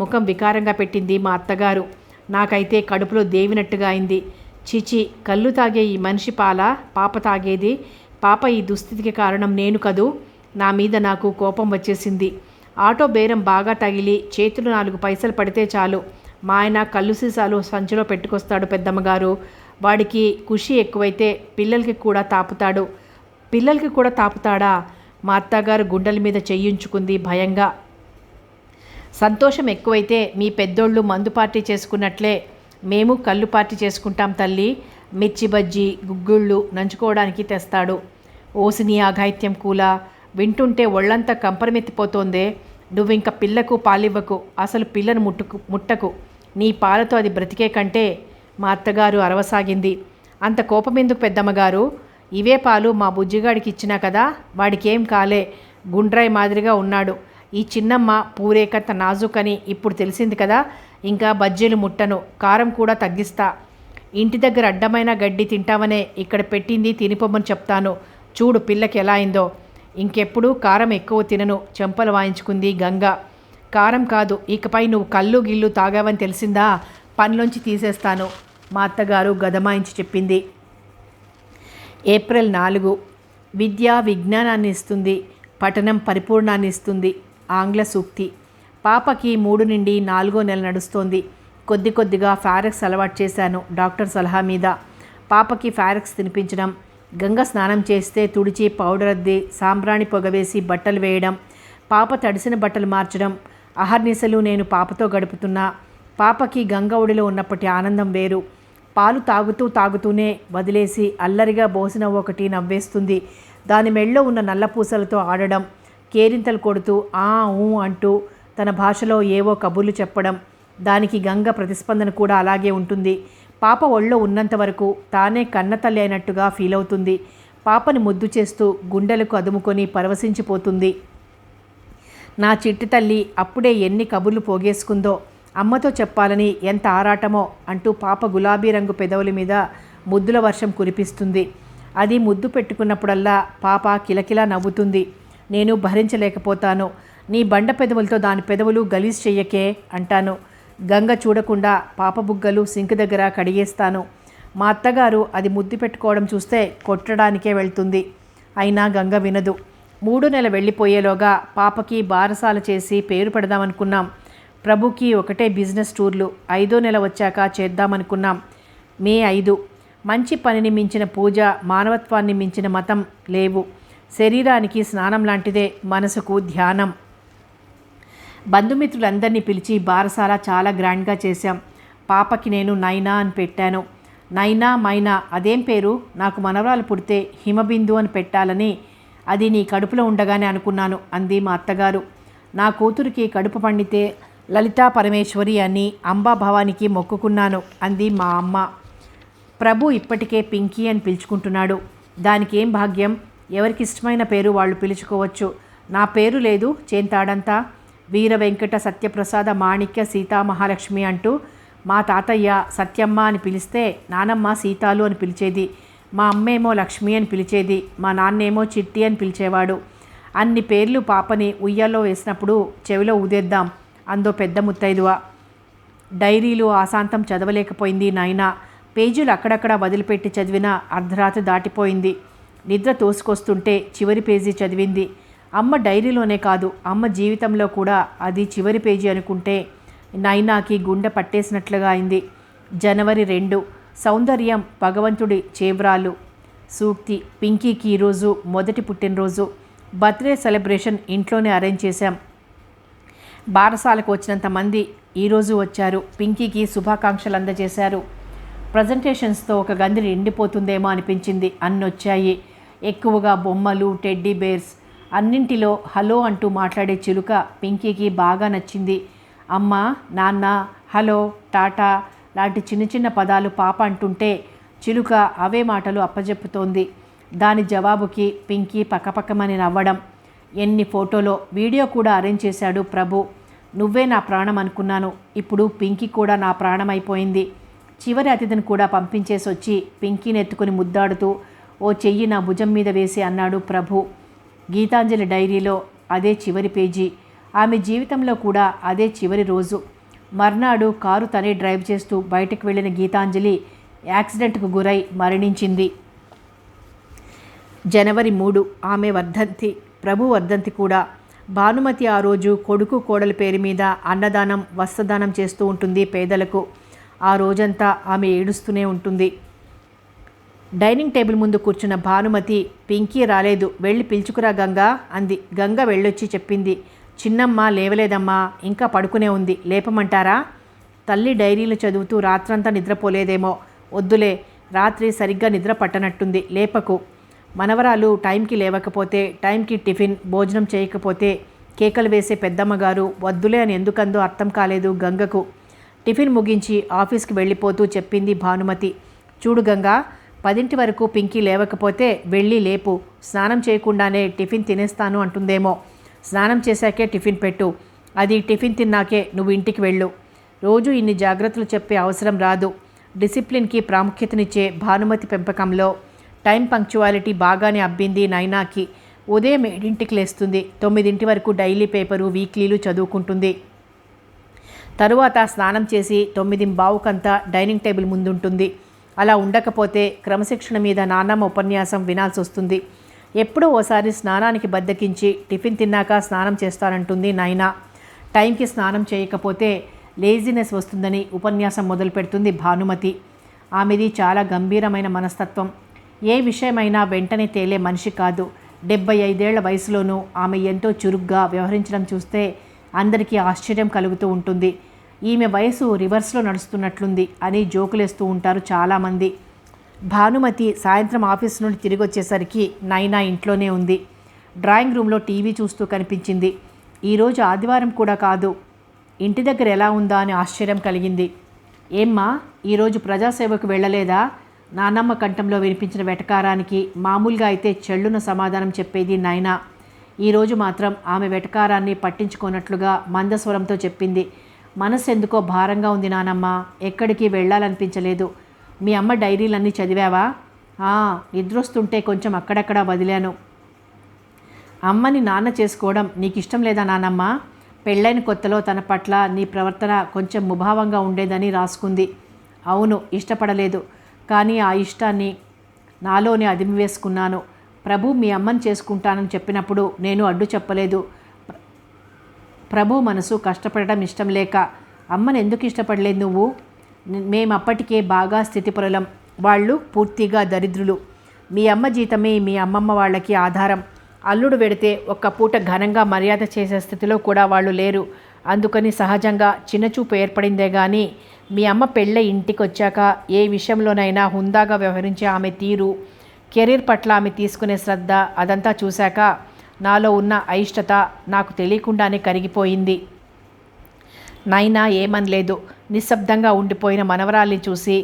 ముఖం వికారంగా పెట్టింది మా అత్తగారు. నాకైతే కడుపులో దేవినట్టుగా అయింది. చిచి, కళ్ళు తాగే ఈ మనిషి పాప తాగేది? పాప ఈ దుస్థితికి కారణం నేను కదూ. నా మీద నాకు కోపం వచ్చేసింది. ఆటో బేరం బాగా తగిలి చేతులు 4 పైసలు పడితే చాలు మా ఆయన కళ్ళు సీసాలు సంచిలో పెట్టుకొస్తాడు పెద్దమ్మగారు. వాడికి ఖుషి ఎక్కువైతే పిల్లలకి కూడా తాపుతాడు. పిల్లలకి కూడా తాపుతాడా? మా అత్తగారు గుండెల మీద చెయ్యించుకుంది భయంగా. సంతోషం ఎక్కువైతే మీ పెద్దోళ్ళు మందు పార్టీ చేసుకున్నట్లే మేము కళ్ళు పార్టీ చేసుకుంటాం తల్లి. మిర్చి బజ్జీ గుగ్గుళ్ళు నంచుకోవడానికి తెస్తాడు. ఓసిని అఘాయిత్యం కూలా, వింటుంటే ఒళ్ళంతా కంపరమెత్తిపోతోందే. నువ్వింక పిల్లకు పాలివ్వకు. అసలు పిల్లను ముట్టకు. నీ పాలతో అది బ్రతికే కంటే మా అత్తగారు అరవసాగింది. అంత కోపమెందుకు పెద్దమ్మగారు? ఇవే పాలు మా బుజ్జిగాడికి ఇచ్చినా కదా, వాడికేం కాలే. గుండ్రాయి మాదిరిగా ఉన్నాడు. ఈ చిన్నమ్మ పూరేకంత నాజుకని ఇప్పుడు తెలిసింది కదా. ఇంకా బజ్జీలు ముట్టను, కారం కూడా తగ్గిస్తా. ఇంటి దగ్గర అడ్డమైన గడ్డి తింటామనే ఇక్కడ పెట్టింది తినిపోమని చెప్తాను. చూడు పిల్లకి ఎలా అయిందో. ఇంకెప్పుడు కారం ఎక్కువ తినను చెంపలు వాయించుకుంది గంగ. కారం కాదు, ఇకపై నువ్వు కళ్ళు గిల్లు తాగావని తెలిసిందా పనిలోంచి తీసేస్తాను మా అత్తగారు గదమాయించి చెప్పింది. ఏప్రిల్ 4. విద్య విజ్ఞానాన్ని ఇస్తుంది, పఠనం పరిపూర్ణాన్ని ఇస్తుంది. ఆంగ్ల సూక్తి. పాపకి 3 నుండి 4వ నెల నడుస్తోంది. కొద్ది కొద్దిగా ఫారెక్స్ అలవాటు చేశాను డాక్టర్ సలహా మీద. పాపకి ఫారెక్స్ తినిపించడం, గంగ స్నానం చేస్తే తుడిచి పౌడర్ అద్ది సాంబ్రాణి పొగవేసి బట్టలు వేయడం, పాప తడిసిన బట్టలు మార్చడం అహర్నిశలు నేను పాపతో గడుపుతున్నా. పాపకి గంగ ఒడిలో ఉన్నప్పటి ఆనందం వేరు. పాలు తాగుతూనే వదిలేసి అల్లరిగా బోసిన ఒకటి నవ్వేస్తుంది. దాని మెళ్ళో ఉన్న నల్లపూసలతో ఆడడం, కేరింతలు కొడుతూ ఆ ఊ అంటూ తన భాషలో ఏవో కబుర్లు చెప్పడం. దానికి గంగ ప్రతిస్పందన కూడా అలాగే ఉంటుంది. పాప ఒళ్ళో ఉన్నంత వరకు తానే కన్నతల్లి అయినట్టుగా ఫీల్ అవుతుంది. పాపని ముద్దు చేస్తూ గుండెలకు అదుముకొని పరవశించిపోతుంది. నా చిట్టి తల్లి అప్పుడే ఎన్ని కబుర్లు పోగేసుకుందో, అమ్మతో చెప్పాలని ఎంత ఆరాటమో అంటూ పాప గులాబీ రంగు పెదవుల మీద ముద్దుల వర్షం కురిపిస్తుంది. అది ముద్దు పెట్టుకున్నప్పుడల్లా పాప కిలకిలా నవ్వుతుంది. నేను భరించలేకపోతాను. నీ బండ పెదవులతో దాని పెదవులు గలీజ్ చెయ్యకే అంటాను. గంగ చూడకుండా పాప బుగ్గలు సింక్ దగ్గర కడిగేస్తాను. మా అత్తగారు అది ముద్దు పెట్టుకోవడం చూస్తే కొట్టడానికే వెళ్తుంది. అయినా గంగ వినదు. 3 నెల వెళ్ళిపోయేలోగా పాపకి బారసాల చేసి పేరు పెడదామనుకున్నాం. ప్రభుకి ఒకటే బిజినెస్ టూర్లు. 5వ నెల వచ్చాక చేద్దామనుకున్నాం. మే 5. మంచి పనిని మించిన పూజ, మానవత్వాన్ని మించిన మతం లేవు. శరీరానికి స్నానం లాంటిదే మనసుకు ధ్యానం. బంధుమిత్రులందరినీ పిలిచి బారసాల చాలా గ్రాండ్గా చేశాం. పాపకి నేను నైనా అని పెట్టాను. నైనా మైనా అదేం పేరు? నాకు మనవరాలు పుడితే హిమబిందు అని పెట్టాలని అది నీ కడుపులో ఉండగానే అనుకున్నాను అంది మా అత్తగారు. నా కూతురికి కడుపు పండితే లలితా పరమేశ్వరి అని అంబాభవానికి మొక్కుకున్నాను అంది మా అమ్మ. ప్రభు ఇప్పటికే పింకీ అని పిలుచుకుంటున్నాడు. దానికి ఏం భాగ్యం? ఎవరికి ఇష్టమైన పేరు వాళ్ళు పిలుచుకోవచ్చు. నా పేరు లేదు చేంతాడంతా. వీర వెంకట సత్యప్రసాద మాణిక్య సీతా మహాలక్ష్మి అంటూ మా తాతయ్య సత్యమ్మ అని పిలిస్తే నానమ్మ సీతాలు అని పిలిచేది. మా అమ్మేమో లక్ష్మి అని పిలిచేది. మా నాన్నేమో చిట్టి అని పిలిచేవాడు. అన్ని పేర్లు పాపని ఉయ్యాల్లో వేసినప్పుడు చెవిలో ఊదేద్దాం అందో పెద్ద ముత్తైదువ. డైరీలు ఆశాంతం చదవలేకపోయింది నాయనా. పేజీలు అక్కడక్కడ వదిలిపెట్టి చదివిన అర్ధరాత్రి దాటిపోయింది. నిద్ర తోసుకొస్తుంటే చివరి పేజీ చదివింది. అమ్మ డైరీలోనే కాదు, అమ్మ జీవితంలో కూడా అది చివరి పేజీ అనుకుంటే నైనాకి గుండె పట్టేసినట్లుగా అయింది. జనవరి 2. సౌందర్యం భగవంతుడి చేవ్రాలు. సూక్తి. పింకీకి ఈరోజు మొదటి పుట్టినరోజు. బర్త్డే సెలబ్రేషన్ ఇంట్లోనే అరేంజ్ చేశాం. బారసాలకు వచ్చినంత మంది ఈరోజు వచ్చారు. పింకీకి శుభాకాంక్షలు అందజేశారు. ప్రజెంటేషన్స్తో ఒక గంది నిండిపోతుందేమో అనిపించింది. అన్నొచ్చాయి. ఎక్కువగా బొమ్మలు, టెడ్డీ బేర్స్. అన్నింటిలో హలో అంటూ మాట్లాడే చిలుక పింకీకి బాగా నచ్చింది. అమ్మ, నాన్న, హలో, టాటా లాంటి చిన్న చిన్న పదాలు పాప అంటుంటే చిలుక అవే మాటలు అప్పజెప్పుతోంది. దాని జవాబుకి పింకీ పక్కపక్కమని నవ్వడం. ఎన్ని ఫోటోలో, వీడియో కూడా అరేంజ్ చేశాడు ప్రభు. నువ్వే నా ప్రాణం అనుకున్నాను. ఇప్పుడు పింకీ కూడా నా ప్రాణం అయిపోయింది. చివరి అతిథిని కూడా పంపించేసి వచ్చి పింకీని ఎత్తుకుని ముద్దాడుతూ ఓ చెయ్యి నా భుజం మీద వేసి అన్నాడు ప్రభు. గీతాంజలి డైరీలో అదే చివరి పేజీ. ఆమె జీవితంలో కూడా అదే చివరి రోజు. మర్నాడు కారు తనే డ్రైవ్ చేస్తూ బయటకు వెళ్ళిన గీతాంజలి యాక్సిడెంట్కు గురై మరణించింది. జనవరి 3. ఆమె వర్ధంతి. ప్రభు వర్ధంతి కూడా. భానుమతి ఆ రోజు కొడుకు కోడలి పేరు మీద అన్నదానం, వస్త్రదానం చేస్తూ ఉంటుంది పేదలకు. ఆ రోజంతా ఆమె ఏడుస్తూనే ఉంటుంది. డైనింగ్ టేబుల్ ముందు కూర్చున్న భానుమతి, పింకీ రాలేదు, వెళ్ళి పిలుచుకురా గంగా అంది. గంగ వెళ్ళొచ్చి చెప్పింది, చిన్నమ్మ లేవలేదమ్మా, ఇంకా పడుకునే ఉంది, లేపమంటారా? తల్లి డైరీలు చదువుతూ రాత్రంతా నిద్రపోలేదేమో. వద్దులే, రాత్రి సరిగ్గా నిద్ర పట్టనట్టుంది, లేపకు. మనవరాలు టైంకి లేవకపోతే, టైంకి టిఫిన్ భోజనం చేయకపోతే కేకలు వేసే పెద్దమ్మగారు వద్దులే అని ఎందుకందో అర్థం కాలేదు గంగకు. టిఫిన్ ముగించి ఆఫీస్కి వెళ్ళిపోతూ చెప్పింది భానుమతి, చూడు గంగా, 10 వరకు పింకీ లేవకపోతే వెళ్ళి లేపు. స్నానం చేయకుండానే టిఫిన్ తినేస్తాను అంటుందేమో. స్నానం చేశాకే టిఫిన్ పెట్టు. అది టిఫిన్ తిన్నాకే నువ్వు ఇంటికి వెళ్ళు. రోజు ఇన్ని జాగ్రత్తలు చెప్పే అవసరం రాదు. డిసిప్లిన్కి ప్రాముఖ్యతనిచ్చే భానుమతి పెంపకంలో టైం పంక్చువాలిటీ బాగానే అబ్బింది నైనాకి. ఉదయం 7ంటికి లేస్తుంది. 9 వరకు డైలీ పేపరు, వీక్లీలు చదువుకుంటుంది. తరువాత స్నానం చేసి 9:15కంతా డైనింగ్ టేబుల్ ముందుంటుంది. అలా ఉండకపోతే క్రమశిక్షణ మీద నాన్నమ్మ ఉపన్యాసం వినాల్సి వస్తుంది. ఎప్పుడో ఓసారి స్నానానికి బద్దకించి టిఫిన్ తిన్నాక స్నానం చేస్తానంటుంది నైనా. టైంకి స్నానం చేయకపోతే లేజినెస్ వస్తుందని ఉపన్యాసం మొదలు పెడుతుంది భానుమతి. ఆమెది చాలా గంభీరమైన మనస్తత్వం. ఏ విషయమైనా వెంటనే తేలే మనిషి కాదు. 75 ఏళ్ల వయసులోనూ ఆమె ఎంతో చురుగ్గా వ్యవహరించడం చూస్తే అందరికీ ఆశ్చర్యం కలుగుతూ ఉంటుంది. ఈమె వయసు రివర్స్లో నడుస్తున్నట్లుంది అని జోకులేస్తూ ఉంటారు చాలామంది. భానుమతి సాయంత్రం ఆఫీస్ నుండి తిరిగి వచ్చేసరికి నైనా ఇంట్లోనే ఉంది. డ్రాయింగ్ రూమ్లో టీవీ చూస్తూ కనిపించింది. ఈరోజు ఆదివారం కూడా కాదు. ఇంటి దగ్గర ఎలా ఉందా అని ఆశ్చర్యం కలిగింది. ఏమ్మా, ఈరోజు ప్రజాసేవకు వెళ్ళలేదా? నానమ్మ కంఠంలో వినిపించిన వెటకారానికి మామూలుగా అయితే చెల్లున సమాధానం చెప్పేది నైనా. ఈరోజు మాత్రం ఆమె వెటకారాన్ని పట్టించుకోనట్లుగా మందస్వరంతో చెప్పింది. మనసు ఎందుకో భారంగా ఉంది నానమ్మ, ఎక్కడికి వెళ్ళాలనిపించలేదు. మీ అమ్మ డైరీలన్నీ చదివావా? నిద్రొస్తుంటే కొంచెం అక్కడక్కడ వదిలాను. అమ్మని నాన్న చేసుకోవడం నీకు ఇష్టం లేదా నానమ్మ? పెళ్ళైన కొత్తలో తన పట్ల నీ ప్రవర్తన కొంచెం ముభావంగా ఉండేదని రాసుకుంది. అవును, ఇష్టపడలేదు. కానీ ఆ ఇష్టాన్ని నాలోనే అదిమివేసుకున్నాను. ప్రభు మీ అమ్మని చేసుకుంటానని చెప్పినప్పుడు నేను అడ్డు చెప్పలేదు. ప్రభు మనసు కష్టపడడం ఇష్టం లేక అమ్మను ఎందుకు ఇష్టపడలేదు నువ్వు? మేమప్పటికే బాగా స్థితిపరులం, వాళ్ళు పూర్తిగా దరిద్రులు. మీ అమ్మ జీతమే మీ అమ్మమ్మ వాళ్ళకి ఆధారం. అల్లుడు వెడితే ఒక్క పూట ఘనంగా మర్యాద చేసే స్థితిలో కూడా వాళ్ళు లేరు. అందుకని సహజంగా చిన్నచూపు ఏర్పడిందే కానీ మీ అమ్మ పెళ్ళై ఇంటికి వచ్చాక ఏ విషయంలోనైనా హుందాగా వ్యవహరించే ఆమె తీరు, కెరీర్ పట్ల ఆమె తీసుకునే శ్రద్ధ అదంతా చూశాక నాలో ఉన్న అయిష్టత నాకు తెలియకుండానే కరిగిపోయింది. నైనా ఏమనలేదు. నిశ్శబ్దంగా ఉండిపోయిన మనవరాల్ని చూసి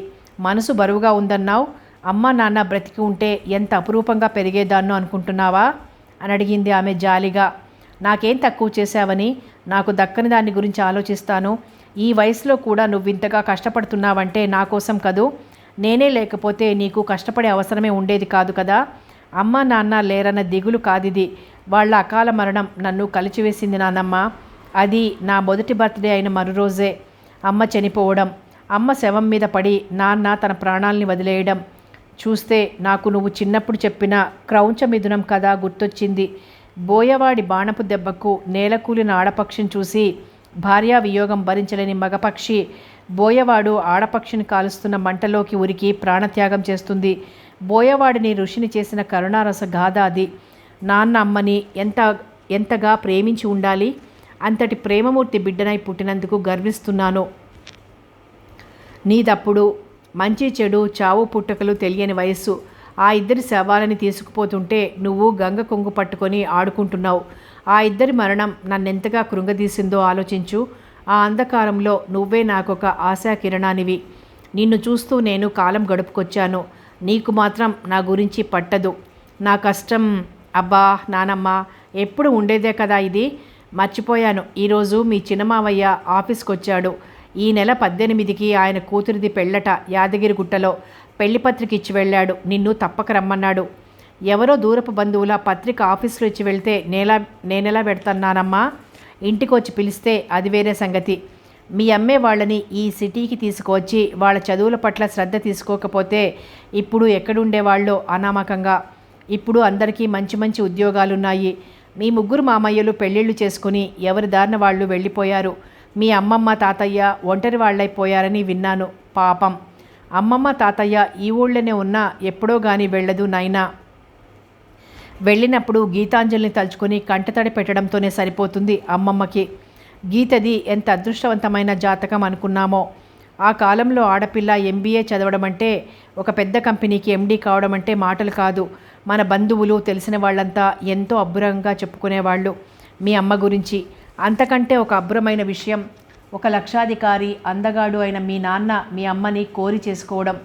మనసు బరువుగా ఉందన్నావు, అమ్మ నాన్న బ్రతికి ఉంటే ఎంత అపురూపంగా పెరిగేదాన్నో అనుకుంటున్నావా అని అడిగింది ఆమె జాలిగా. నాకేం తక్కువ చేశావని నాకు దక్కని దాని గురించి ఆలోచిస్తాను. ఈ వయసులో కూడా నువ్వింతగా కష్టపడుతున్నావంటే నా కోసం కదూ. నేనే లేకపోతే నీకు కష్టపడే అవసరమే ఉండేది కాదు కదా. అమ్మ నాన్న లేరన్న దిగులు కాదిది. వాళ్ళ అకాల మరణం నన్ను కలిచివేసింది నానమ్మ. అది నా మొదటి బర్త్డే అయిన మరురోజే అమ్మ చనిపోవడం, అమ్మ శవం మీద పడి నాన్న తన ప్రాణాల్ని వదిలేయడం చూస్తే నాకు నువ్వు చిన్నప్పుడు చెప్పిన క్రౌంచ మిథునం కథ గుర్తొచ్చింది. బోయవాడి బాణపు దెబ్బకు నేలకూలిన ఆడపక్షిని చూసి భార్యా వియోగం భరించలేని మగపక్షి బోయవాడు ఆడపక్షిని కాలుస్తున్న మంటలోకి ఉరికి ప్రాణత్యాగం చేస్తుంది. బోయవాడిని ఋషిని చేసిన కరుణారస గాథ అది. నాన్న అమ్మని ఎంతగా ప్రేమించి ఉండాలి. అంతటి ప్రేమమూర్తి బిడ్డనై పుట్టినందుకు గర్విస్తున్నాను. నీదప్పుడు మంచి చెడు చావు పుట్టుకలు తెలియని వయస్సు. ఆ ఇద్దరి శవాలని తీసుకుపోతుంటే నువ్వు గంగ కొంగు పట్టుకొని ఆడుకుంటున్నావు. ఆ ఇద్దరి మరణం నన్నెంతగా కృంగదీసిందో ఆలోచించు. ఆ అంధకారంలో నువ్వే నాకొక ఆశా కిరణానివి. నిన్ను చూస్తూ నేను కాలం గడుపుకొచ్చాను. నీకు మాత్రం నా గురించి పట్టదు. నా కష్టం అబ్బా నానమ్మ ఎప్పుడు ఉండేదే కదా ఇది. మర్చిపోయాను. ఈరోజు మీ చిన్నమావయ్య ఆఫీస్కి వచ్చాడు. ఈ నెల 18కి ఆయన కూతురిది పెళ్ళట యాదగిరిగుట్టలో. పెళ్లిపత్రిక ఇచ్చి వెళ్ళాడు. నిన్ను తప్పక రమ్మన్నాడు. ఎవరో దూరపు బంధువుల పత్రిక ఆఫీస్లో ఇచ్చి వెళ్తే నేనెలా పెడతానానమ్మా? ఇంటికి వచ్చి పిలిస్తే అది వేరే సంగతి. మీ అమ్మే వాళ్ళని ఈ సిటీకి తీసుకువచ్చి వాళ్ళ చదువుల పట్ల శ్రద్ధ తీసుకోకపోతే ఇప్పుడు ఎక్కడుండేవాళ్ళో అనామకంగా. ఇప్పుడు అందరికీ మంచి మంచి ఉద్యోగాలున్నాయి. మీ ముగ్గురు మామయ్యలు పెళ్ళిళ్ళు చేసుకుని ఎవరి దారిన వాళ్ళు వెళ్ళిపోయారు. మీ అమ్మమ్మ తాతయ్య ఒంటరి వాళ్ళైపోయారని విన్నాను. పాపం అమ్మమ్మ తాతయ్య ఈ ఊళ్ళోనే ఉన్నా ఎప్పుడో గాని వెళ్ళదు నాయనా. వెళ్ళినప్పుడు గీతాంజలిని తలుచుకొని కంటతడి పెట్టడంతోనే సరిపోతుంది అమ్మమ్మకి. గీతది ఎంత అదృష్టవంతమైన జాతకం అనుకున్నామో. ఆ కాలంలో ఆడపిల్ల MBA చదవడం అంటే, ఒక పెద్ద కంపెనీకి MD కావడం అంటే మాటలు కాదు. మన బంధువులు తెలిసిన వాళ్ళంతా ఎంతో అబ్బురంగా చెప్పుకునేవాళ్ళు మీ అమ్మ గురించి. అంతకంటే ఒక అబ్బురమైన విషయం, ఒక లక్షాధికారి అందగాడు అయిన మీ నాన్న మీ అమ్మని కోరి చేసుకోవడం.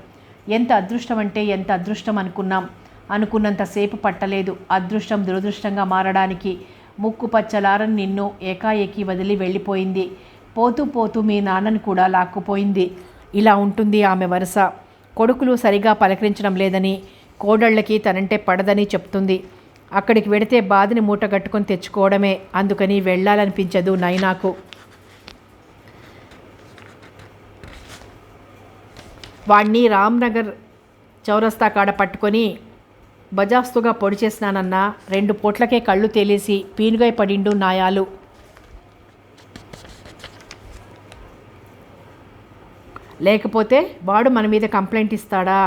ఎంత అదృష్టం అంటే ఎంత అదృష్టం అనుకున్నాం. అనుకున్నంతసేపు పట్టలేదు అదృష్టం దురదృష్టంగా మారడానికి. ముక్కు పచ్చలారని నిన్ను ఏకాఏకి వదిలి వెళ్ళిపోయింది. పోతూ పోతూ మీ నాన్నని కూడా లాక్కుపోయింది. ఇలా ఉంటుంది ఆమె వరుస. కొడుకులు సరిగా పలకరించడం లేదని, కోడళ్ళకి తనంటే పడదని చెప్తుంది. అక్కడికి వెడితే బాధని మూటగట్టుకొని తెచ్చుకోవడమే. అందుకని వెళ్ళాలనిపించదు నైనాకు. వాణ్ణి రామ్నగర్ చౌరస్తా కాడ పట్టుకొని బజాస్తుగా పొడి చేసినానన్నా 2 పూట్లకే కళ్ళు తేలేసి పీనుగై పడిండు నాయాలు. లేకపోతే వాడు మన మీద కంప్లైంట్ ఇస్తాడా?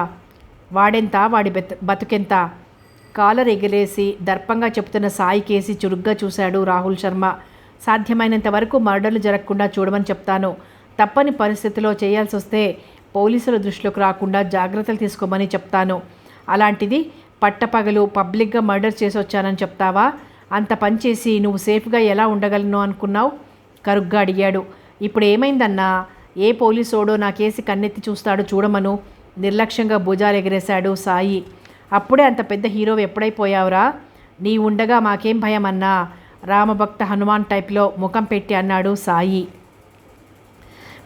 వాడెంత, వాడి బతుకెంత? కాలర్ ఎగిరేసి దర్పంగా చెప్తున్న సాయి కేసి చురుగ్గా చూశాడు రాహుల్ శర్మ. సాధ్యమైనంత వరకు మర్డర్లు జరగకుండా చూడమని చెప్తాను. తప్పని పరిస్థితిలో చేయాల్సి వస్తే పోలీసుల దృష్టిలోకి రాకుండా జాగ్రత్తలు తీసుకోమని చెప్తాను. అలాంటిది పట్టపగలు పబ్లిక్గా మర్డర్ చేసి వచ్చానని చెప్తావా? అంత పని చేసి నువ్వు సేఫ్గా ఎలా ఉండగలను అనుకున్నావు? కరుగ్గా అడిగాడు. ఇప్పుడు ఏమైందన్నా? ఏ పోలీసోడో నా కేసి కన్నెత్తి చూస్తాడో చూడమను. నిర్లక్ష్యంగా భుజాలు ఎగిరేశాడు సాయి. అప్పుడే అంత పెద్ద హీరో ఎప్పుడైపోయావురా? నీ ఉండగా మాకేం భయం అన్నా? రామభక్త హనుమాన్ టైప్లో ముఖం పెట్టి అన్నాడు సాయి.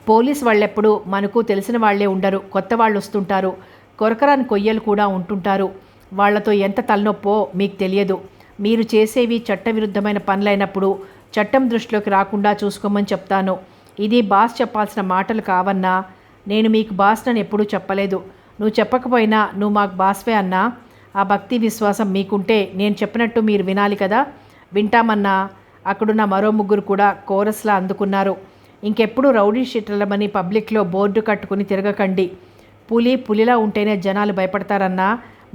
పోలీస్ వాళ్ళెప్పుడు మనకు తెలిసిన వాళ్లే ఉండరు, కొత్త వాళ్ళు వస్తుంటారు. కొరకరాని కొయ్యలు కూడా ఉంటుంటారు. వాళ్లతో ఎంత తలనొప్పో మీకు తెలియదు. మీరు చేసేవి చట్టవిరుద్ధమైన పనులైనప్పుడు చట్టం దృష్టిలోకి రాకుండా చూసుకోమని చెప్తాను. ఇది బాస్ చెప్పాల్సిన మాటలు కావన్నా. నేను మీకు బాస్ నన్ను ఎప్పుడూ చెప్పలేదు. నువ్వు చెప్పకపోయినా నువ్వు మాకు బాస్వే అన్నా. ఆ భక్తి విశ్వాసం మీకుంటే నేను చెప్పినట్టు మీరు వినాలి కదా. వింటామన్నా. అక్కడున్న మరో ముగ్గురు కూడా కోరస్లా అందుకున్నారు. ఇంకెప్పుడు రౌడీ షీటర్లమని పబ్లిక్లో బోర్డు కట్టుకుని తిరగకండి. పులిలా ఉంటేనే జనాలు భయపడతారన్నా,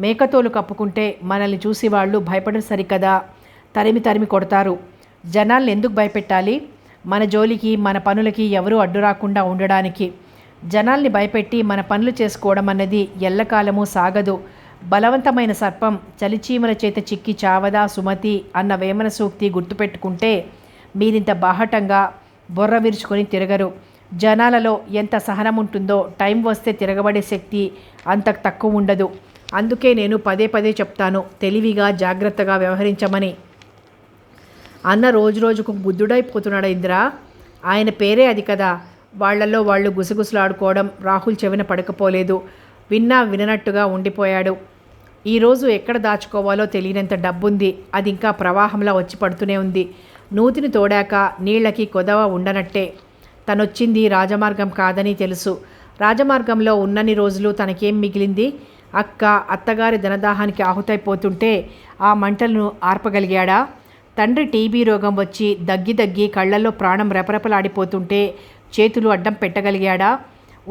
మేకతోలు కప్పుకుంటే మనల్ని చూసి వాళ్ళు భయపడరు సరికదా, తరిమి కొడతారు. జనాల్ని ఎందుకు భయపెట్టాలి? మన జోలికి మన పనులకి ఎవరూ అడ్డు రాకుండా ఉండడానికి. జనాల్ని భయపెట్టి మన పనులు చేసుకోవడం అన్నది ఎల్లకాలమూ సాగదు. బలవంతమైన సర్పం చలిచీమల చేత చిక్కి చావదా సుమతి అన్న వేమన సూక్తి గుర్తుపెట్టుకుంటే మీరింత బాహటంగా బొర్ర విరుచుకొని తిరగరు. జనాలలో ఎంత సహనం ఉంటుందో టైం వస్తే తిరగబడే శక్తి అంత తక్కువ ఉండదు. అందుకే నేను పదే చెప్తాను, తెలివిగా జాగ్రత్తగా వ్యవహరించమని. అన్న రోజుకు బుద్ధుడైపోతున్నాడు ఇంద్ర. ఆయన పేరే అది కదా. వాళ్లలో వాళ్ళు గుసగుసలాడుకోవడం రాహుల్ చెవిన పడకపోలేదు. విన్నా విననట్టుగా ఉండిపోయాడు. ఈరోజు ఎక్కడ దాచుకోవాలో తెలియనంత డబ్బుంది. అది ఇంకా ప్రవాహంలా వచ్చి పడుతూనే ఉంది. నూతిని తోడాక నీళ్లకి కొదవ ఉండనట్టే. తనొచ్చింది రాజమార్గం కాదని తెలుసు. రాజమార్గంలో ఉన్నన్ని రోజులు తనకేం మిగిలింది? అత్తగారి ధనదాహానికి ఆహుతైపోతుంటే ఆ మంటలను ఆర్పగలిగాడా? తండ్రి టీబీ రోగం వచ్చి దగ్గి కళ్ళల్లో ప్రాణం రెపరెపలాడిపోతుంటే చేతులు అడ్డం పెట్టగలిగాడా?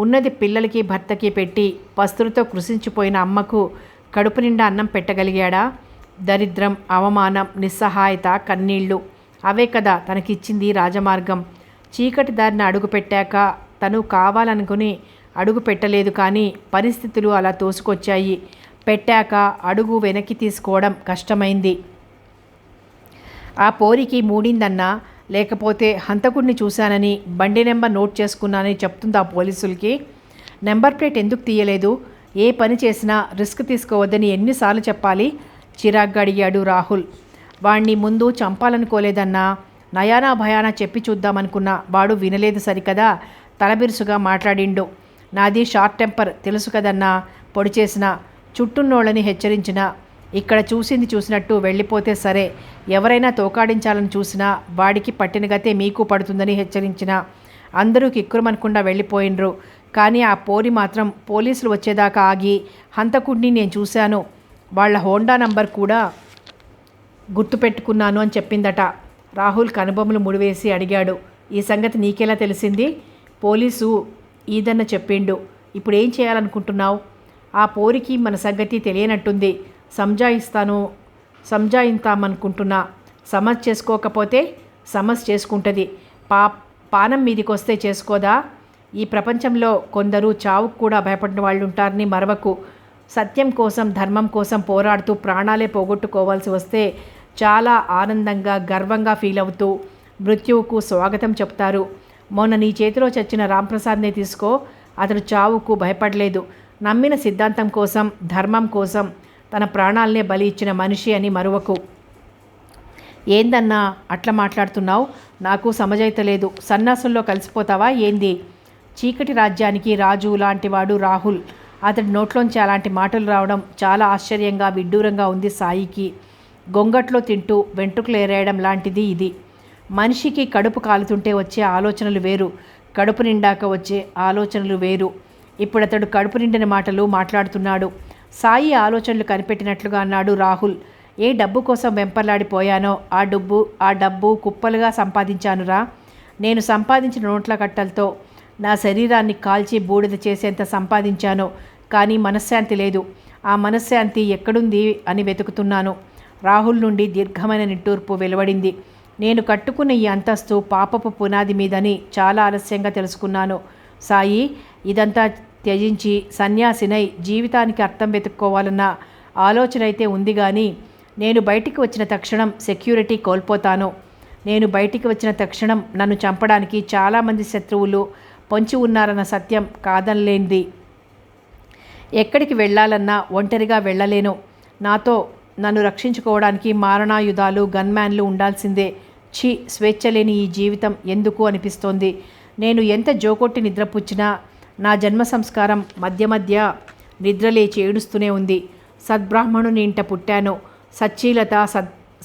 ఉన్నది పిల్లలకి భర్తకి పెట్టి పస్తులతో కృషించిపోయిన అమ్మకు కడుపు నిండా అన్నం పెట్టగలిగాడా? దరిద్రం, అవమానం, నిస్సహాయత, కన్నీళ్లు అవే కదా తనకిచ్చింది రాజమార్గం. చీకటి దారిన అడుగు పెట్టాక తను కావాలనుకుని అడుగు పెట్టలేదు, కానీ పరిస్థితులు అలా తోసుకొచ్చాయి. పెట్టాక అడుగు వెనక్కి తీసుకోవడం కష్టమైంది. ఆ పోరికి మూడిందన్నా, లేకపోతే హంతకుడిని చూశానని బండి నెంబర్ నోట్ చేసుకున్నానని చెప్తుందా పోలీసులకి? నెంబర్ ప్లేట్ ఎందుకు తీయలేదు? ఏ పని చేసినా రిస్క్ తీసుకోవద్దని ఎన్నిసార్లు చెప్పాలి? చిరాగ్గా అడిగాడు రాహుల్. వాణ్ణి ముందు చంపాలనుకోలేదన్నా, నయానా భయానా చెప్పి చూద్దామనుకున్నా. వాడు వినలేదు సరికదా, తలబిరుసుగా మాట్లాడిండు. నాది షార్ట్ టెంపర్ తెలుసు కదన్నా, పొడి చేసిన చుట్టూన్నోళ్ళని హెచ్చరించిన. ఇక్కడ చూసింది చూసినట్టు వెళ్ళిపోతే సరే, ఎవరైనా తోకాడించాలని చూసినా వాడికి పట్టిన గతే మీకు పడుతుందని హెచ్చరించిన. అందరూ కిక్కురుమనకుండా వెళ్ళిపోయినరు. కానీ ఆ పోరి మాత్రం పోలీసులు వచ్చేదాకా ఆగి హంతకుడిని నేను చూశాను, వాళ్ళ హోండా నంబర్ కూడా గుర్తుపెట్టుకున్నాను అని చెప్పిందట. రాహుల్ కనుబొమ్మలు ముడివేసి అడిగాడు, ఈ సంగతి నీకెలా తెలిసింది? పోలీసు ఈదన్న చెప్పిండు. ఇప్పుడు ఏం చేయాలనుకుంటున్నావు? ఆ పోరికి మన సంగతి తెలియనట్టుంది. సంజాయిస్తామనుకుంటున్నా. సమస్య చేసుకోకపోతే సమస్య చేసుకుంటుంది. పానం మీదికొస్తే చేసుకోదా? ఈ ప్రపంచంలో కొందరు చావుకు కూడా భయపడిన వాళ్ళు ఉంటారని మరవకు. సత్యం కోసం, ధర్మం కోసం పోరాడుతూ ప్రాణాలే పోగొట్టుకోవాల్సి వస్తే చాలా ఆనందంగా, గర్వంగా ఫీల్ అవుతూ మృత్యువుకు స్వాగతం చెప్తారు. మొన్న నీ చేతిలో చచ్చిన రాంప్రసాద్నే తీసుకో. అతడు చావుకు భయపడలేదు. నమ్మిన సిద్ధాంతం కోసం, ధర్మం కోసం తన ప్రాణాలనే బలి ఇచ్చిన మనిషి అని మరువకు. ఏందన్నా అట్లా మాట్లాడుతున్నావు? నాకు సమజైతలేదు. సన్నాసుల్లో కలిసిపోతావా ఏంది? చీకటి రాజ్యానికి రాజు లాంటివాడు రాహుల్. అతడి నోట్లోంచి అలాంటి మాటలు రావడం చాలా ఆశ్చర్యంగా, విడ్డూరంగా ఉంది సాయికి. గొంగట్లో తింటూ వెంట్రుకలు ఏరేయడం లాంటిది ఇది. మనిషికి కడుపు కాలుతుంటే వచ్చే ఆలోచనలు వేరు, కడుపు నిండాక వచ్చే ఆలోచనలు వేరు. ఇప్పుడు అతడు కడుపు నిండిన మాటలు మాట్లాడుతున్నాడు. సాయి ఆలోచనలు కనిపెట్టినట్లుగా అన్నాడు రాహుల్. ఏ డబ్బు కోసం వెంపర్లాడిపోయానో ఆ డబ్బు కుప్పలుగా సంపాదించానురా. నేను సంపాదించిన నోట్ల కట్టలతో నా శరీరాన్ని కాల్చి బూడిద చేసేంత సంపాదించాను, కానీ మనశ్శాంతి లేదు. ఆ మనశ్శాంతి ఎక్కడుంది అని వెతుకుతున్నాను. రాహుల్ నుండి దీర్ఘమైన నిట్టూర్పు వెలువడింది. నేను కట్టుకున్న ఈ అంతస్తు పాపపు పునాది మీదని చాలా ఆలస్యంగా తెలుసుకున్నాను సాయి. ఇదంతా త్యజించి సన్యాసినై జీవితానికి అర్థం వెతుక్కోవాలన్న ఆలోచన అయితే ఉంది, కానీ నేను బయటికి వచ్చిన తక్షణం సెక్యూరిటీ కోల్పోతాను. నేను బయటికి వచ్చిన తక్షణం నన్ను చంపడానికి చాలామంది శత్రువులు పొంచి ఉన్నారన్న సత్యం కాదనలేంది. ఎక్కడికి వెళ్ళాలన్నా ఒంటరిగా వెళ్ళలేను. నాతో నన్ను రక్షించుకోవడానికి మారణాయుధాలు, గన్మ్యాన్లు ఉండాల్సిందే. స్వేచ్ఛ లేని ఈ జీవితం ఎందుకు అనిపిస్తోంది. నేను ఎంత జోకొట్టి నిద్రపుచ్చినా నా జన్మ సంస్కారం మధ్య నిద్రలేచి ఏడుస్తూనే ఉంది. సద్బ్రాహ్మణుని ఇంట పుట్టాను. సచ్చీలత,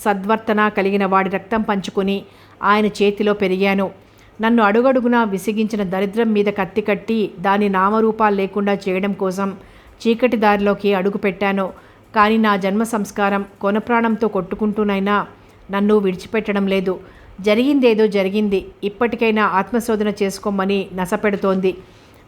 సద్వర్తన కలిగిన వాడి రక్తం పంచుకొని ఆయన చేతిలో పెరిగాను. నన్ను అడుగడుగునా విసిగించిన దరిద్రం మీద కత్తి కట్టి దాని నామరూపాలు లేకుండా చేయడం కోసం చీకటి దారిలోకి అడుగు పెట్టాను. కానీ నా జన్మ సంస్కారం కొనప్రాణంతో కొట్టుకుంటూనైనా నన్ను విడిచిపెట్టడం లేదు. జరిగిందేదో జరిగింది, ఇప్పటికైనా ఆత్మశోధన చేసుకోమని నసపెడుతోంది.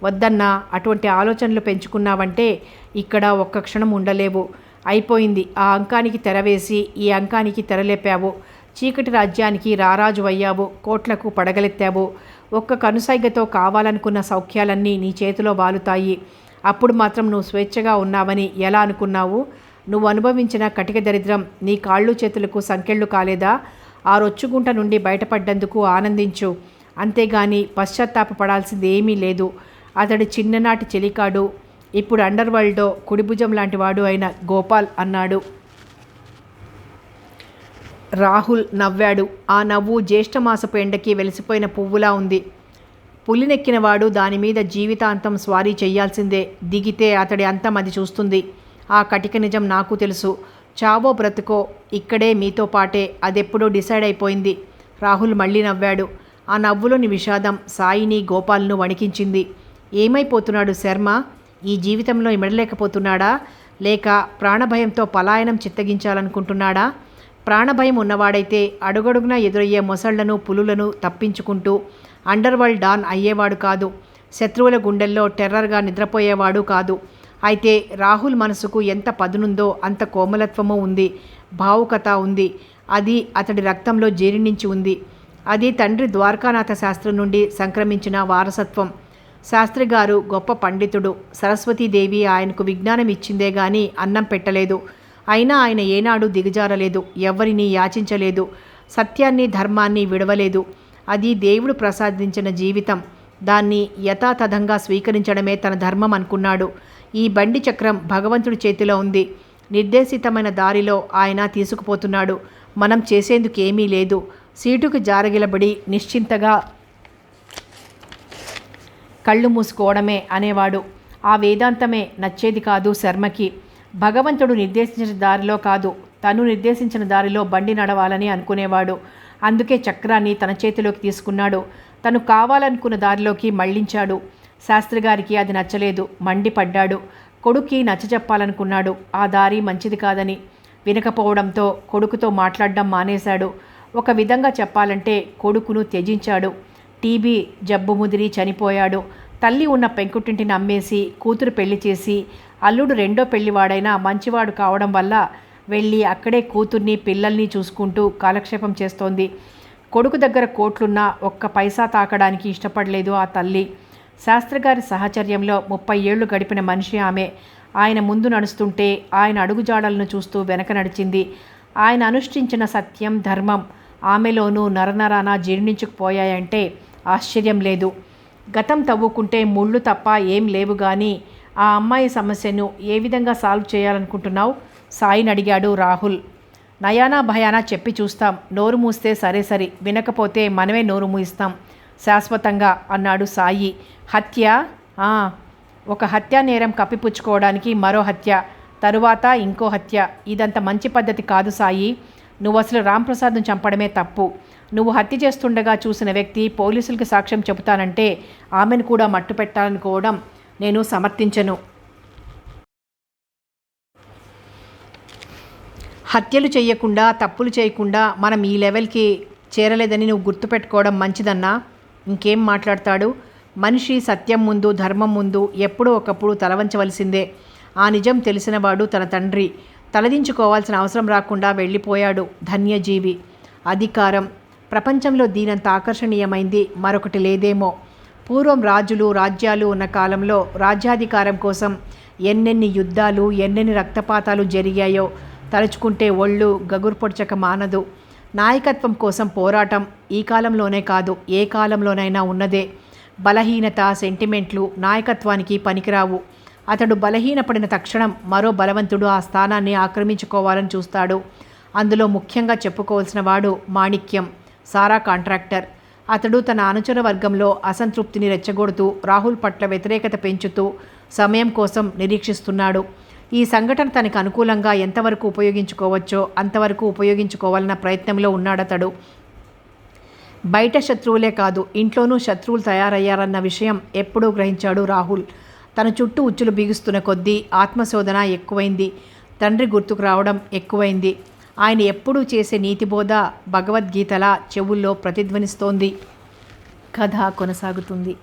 వద్దన్నా, అటువంటి ఆలోచనలు పెంచుకున్నావంటే ఇక్కడ ఒక్క క్షణం ఉండలేవు. అయిపోయింది. ఆ అంకానికి తెరవేసి ఈ అంకానికి తెరలేపావు. చీకటి రాజ్యానికి రారాజు అయ్యావు. కోట్లకు పడగలెత్తావు. ఒక్క కనుసైగతో కావాలనుకున్న సౌఖ్యాలన్నీ నీ చేతిలో వాలుతాయి. అప్పుడు మాత్రం నువ్వు స్వేచ్ఛగా ఉన్నావని ఎలా అనుకున్నావు? నువ్వు అనుభవించిన కటిక దరిద్రం నీ కాళ్ళు చేతులకు సంకెళ్ళు కాలేదా? ఆ రొచ్చుగుంట నుండి బయటపడ్డందుకు ఆనందించు. అంతేగాని పశ్చాత్తాపపడాల్సింది ఏమీ లేదు. అతడి చిన్ననాటి చెలికాడు, ఇప్పుడు అండర్ వరల్డ్లో కుడిభుజం లాంటివాడు అయిన గోపాల్ అన్నాడు. రాహుల్ నవ్వాడు. ఆ నవ్వు జ్యేష్ఠమాసపు ఎండకి వెలిసిపోయిన పువ్వులా ఉంది. పులినెక్కినవాడు దానిమీద జీవితాంతం స్వారీ చెయ్యాల్సిందే. దిగితే అతడి అంతం అది చూస్తుంది. ఆ కటిక నిజం నాకు తెలుసు. చావో బ్రతుకో ఇక్కడే మీతో పాటే, అదెప్పుడో డిసైడ్ అయిపోయింది. రాహుల్ మళ్ళీ నవ్వాడు. ఆ నవ్వులోని విషాదం సాయిని, గోపాల్ను వణికించింది. ఏమైపోతున్నాడు శర్మ? ఈ జీవితంలో ఇమడలేకపోతున్నాడా? లేక ప్రాణభయంతో పలాయనం చిత్తగించాలనుకుంటున్నాడా? ప్రాణభయం ఉన్నవాడైతే అడుగడుగునా ఎదురయ్యే మొసళ్లను, పులులను తప్పించుకుంటూ అండర్ వరల్డ్ డాన్ అయ్యేవాడు కాదు. శత్రువుల గుండెల్లో టెర్రర్గా నిద్రపోయేవాడు కాదు. అయితే రాహుల్ మనసుకు ఎంత పదునుందో అంత కోమలత్వము ఉంది, భావుకత ఉంది. అది అతడి రక్తంలో జీర్ణించి ఉంది. అది తండ్రి ద్వారకానాథ శాస్త్రి నుండి సంక్రమించిన వారసత్వం. శాస్త్రి గారు గొప్ప పండితుడు. సరస్వతీదేవి ఆయనకు విజ్ఞానం ఇచ్చిందే గాని అన్నం పెట్టలేదు. అయినా ఆయన ఏనాడు దిగజారలేదు, ఎవ్వరినీ యాచించలేదు, సత్యాన్ని ధర్మాన్ని విడవలేదు. అది దేవుడు ప్రసాదించిన జీవితం. దాన్ని యథాతథంగా స్వీకరించడమే తన ధర్మం అనుకున్నాడు. ఈ బండి చక్రం భగవంతుడి చేతిలో ఉంది. నిర్దేశితమైన దారిలో ఆయన తీసుకుపోతున్నాడు. మనం చేసేందుకు ఏమీ లేదు. సీటుకు జారగిలబడి నిశ్చింతగా కళ్ళు మూసుకోవడమే అనేవాడు. ఆ వేదాంతమే నచ్చేది కాదు శర్మకి. భగవంతుడు నిర్దేశించిన దారిలో కాదు, తను నిర్దేశించిన దారిలో బండి నడవాలని అనుకునేవాడు. అందుకే చక్రాన్ని తన చేతిలోకి తీసుకున్నాడు. తను కావాలనుకున్న దారిలోకి మళ్లించాడు. శాస్త్రిగారికి అది నచ్చలేదు. మండిపడ్డాడు. కొడుక్కి నచ్చజెప్పాలనుకున్నాడు. ఆ దారి మంచిది కాదని. వినకపోవడంతో కొడుకుతో మాట్లాడడం మానేశాడు. ఒక విధంగా చెప్పాలంటే కొడుకును త్యజించాడు. టీబీ జబ్బు ముదిరి చనిపోయాడు. తల్లి ఉన్న పెంకుటింటిని అమ్మేసి కూతురు పెళ్లి చేసి, అల్లుడు రెండో పెళ్లివాడైనా మంచివాడు కావడం వల్ల వెళ్ళి అక్కడే కూతుర్ని పిల్లల్ని చూసుకుంటూ కాలక్షేపం చేస్తోంది. కొడుకు దగ్గర కోట్లున్నా ఒక్క పైసా తాకడానికి ఇష్టపడలేదు ఆ తల్లి. శాస్త్రిగారి సహచర్యంలో 30 ఏళ్లు గడిపిన మనిషి ఆమె. ఆయన ముందు నడుస్తుంటే ఆయన అడుగుజాడలను చూస్తూ వెనక నడిచింది. ఆయన అనుష్ఠించిన సత్యం, ధర్మం ఆమెలోనూ నరనరాన జీర్ణించుకుపోయాయంటే ఆశ్చర్యం లేదు. గతం తవ్వుకుంటే ముళ్ళు తప్ప ఏం లేవు గాని ఆ అమ్మాయి సమస్యను ఏ విధంగా సాల్వ్ చేయాలనుకుంటున్నావు? సాయిని అడిగాడు రాహుల్. నయానా భయానా చెప్పి చూస్తాం. నోరు మూస్తే సరే, వినకపోతే మనమే నోరు మూయిస్తాం శాశ్వతంగా అన్నాడు సాయి. హత్య? ఒక హత్యా నేరం కప్పిపుచ్చుకోవడానికి మరో హత్య, తరువాత ఇంకో హత్య. ఇదంత మంచి పద్ధతి కాదు సాయి. నువ్వు అసలు రాంప్రసాద్ను చంపడమే తప్పు. నువ్వు హత్య చేస్తుండగా చూసిన వ్యక్తి పోలీసులకు సాక్ష్యం చెబుతానంటే ఆమెను కూడా మట్టు పెట్టాలనుకోవడం నేను సమర్థించను. హత్యలు చేయకుండా, తప్పులు చేయకుండా మనం ఈ లెవెల్కి చేరలేదని నువ్వు గుర్తుపెట్టుకోవడం మంచిదన్నా. ఇంకేం మాట్లాడతాడు? మనిషి సత్యం ముందు, ధర్మం ముందు ఎప్పుడో ఒకప్పుడు తలవంచవలసిందే. ఆ నిజం తెలిసినవాడు తన తండ్రి. తలదించుకోవాల్సిన అవసరం రాకుండా వెళ్ళిపోయాడు. ధన్యజీవి. అధికారం ప్రపంచంలో దీనంత ఆకర్షణీయమైంది మరొకటి లేదేమో. పూర్వం రాజులు, రాజ్యాలు ఉన్న కాలంలో రాజ్యాధికారం కోసం ఎన్నెన్ని యుద్ధాలు, ఎన్నెన్ని రక్తపాతాలు జరిగాయో తలుచుకుంటే ఒళ్ళు గగుర్పొడ్చక మానదు. నాయకత్వం కోసం పోరాటం ఈ కాలంలోనే కాదు, ఏ కాలంలోనైనా ఉన్నదే. బలహీనత, సెంటిమెంట్లు నాయకత్వానికి పనికిరావు. అతడు బలహీనపడిన తక్షణం మరో బలవంతుడు ఆ స్థానాన్ని ఆక్రమించుకోవాలని చూస్తాడు. అందులో ముఖ్యంగా చెప్పుకోవాల్సిన వాడు మాణిక్యం, సారా కాంట్రాక్టర్. అతడు తన అనుచర వర్గంలో అసంతృప్తిని రెచ్చగొడుతూ, రాహుల్ పట్ల వ్యతిరేకత పెంచుతూ సమయం కోసం నిరీక్షిస్తున్నాడు. ఈ సంఘటన తనకు అనుకూలంగా ఎంతవరకు ఉపయోగించుకోవచ్చో అంతవరకు ఉపయోగించుకోవాలన్న ప్రయత్నంలో ఉన్నాడతడు. బయట శత్రువులే కాదు, ఇంట్లోనూ శత్రువులు తయారయ్యారన్న విషయం ఎప్పుడూ గ్రహించాడు రాహుల్. తన చుట్టూ ఉచ్చులు బిగుస్తున్న కొద్దీ ఆత్మశోధన ఎక్కువైంది. తండ్రి గుర్తుకు రావడం ఎక్కువైంది. ఆయన ఎప్పుడూ చేసే నీతిబోధ భగవద్గీతలా చెవుల్లో ప్రతిధ్వనిస్తోంది. కథ కొనసాగుతుంది.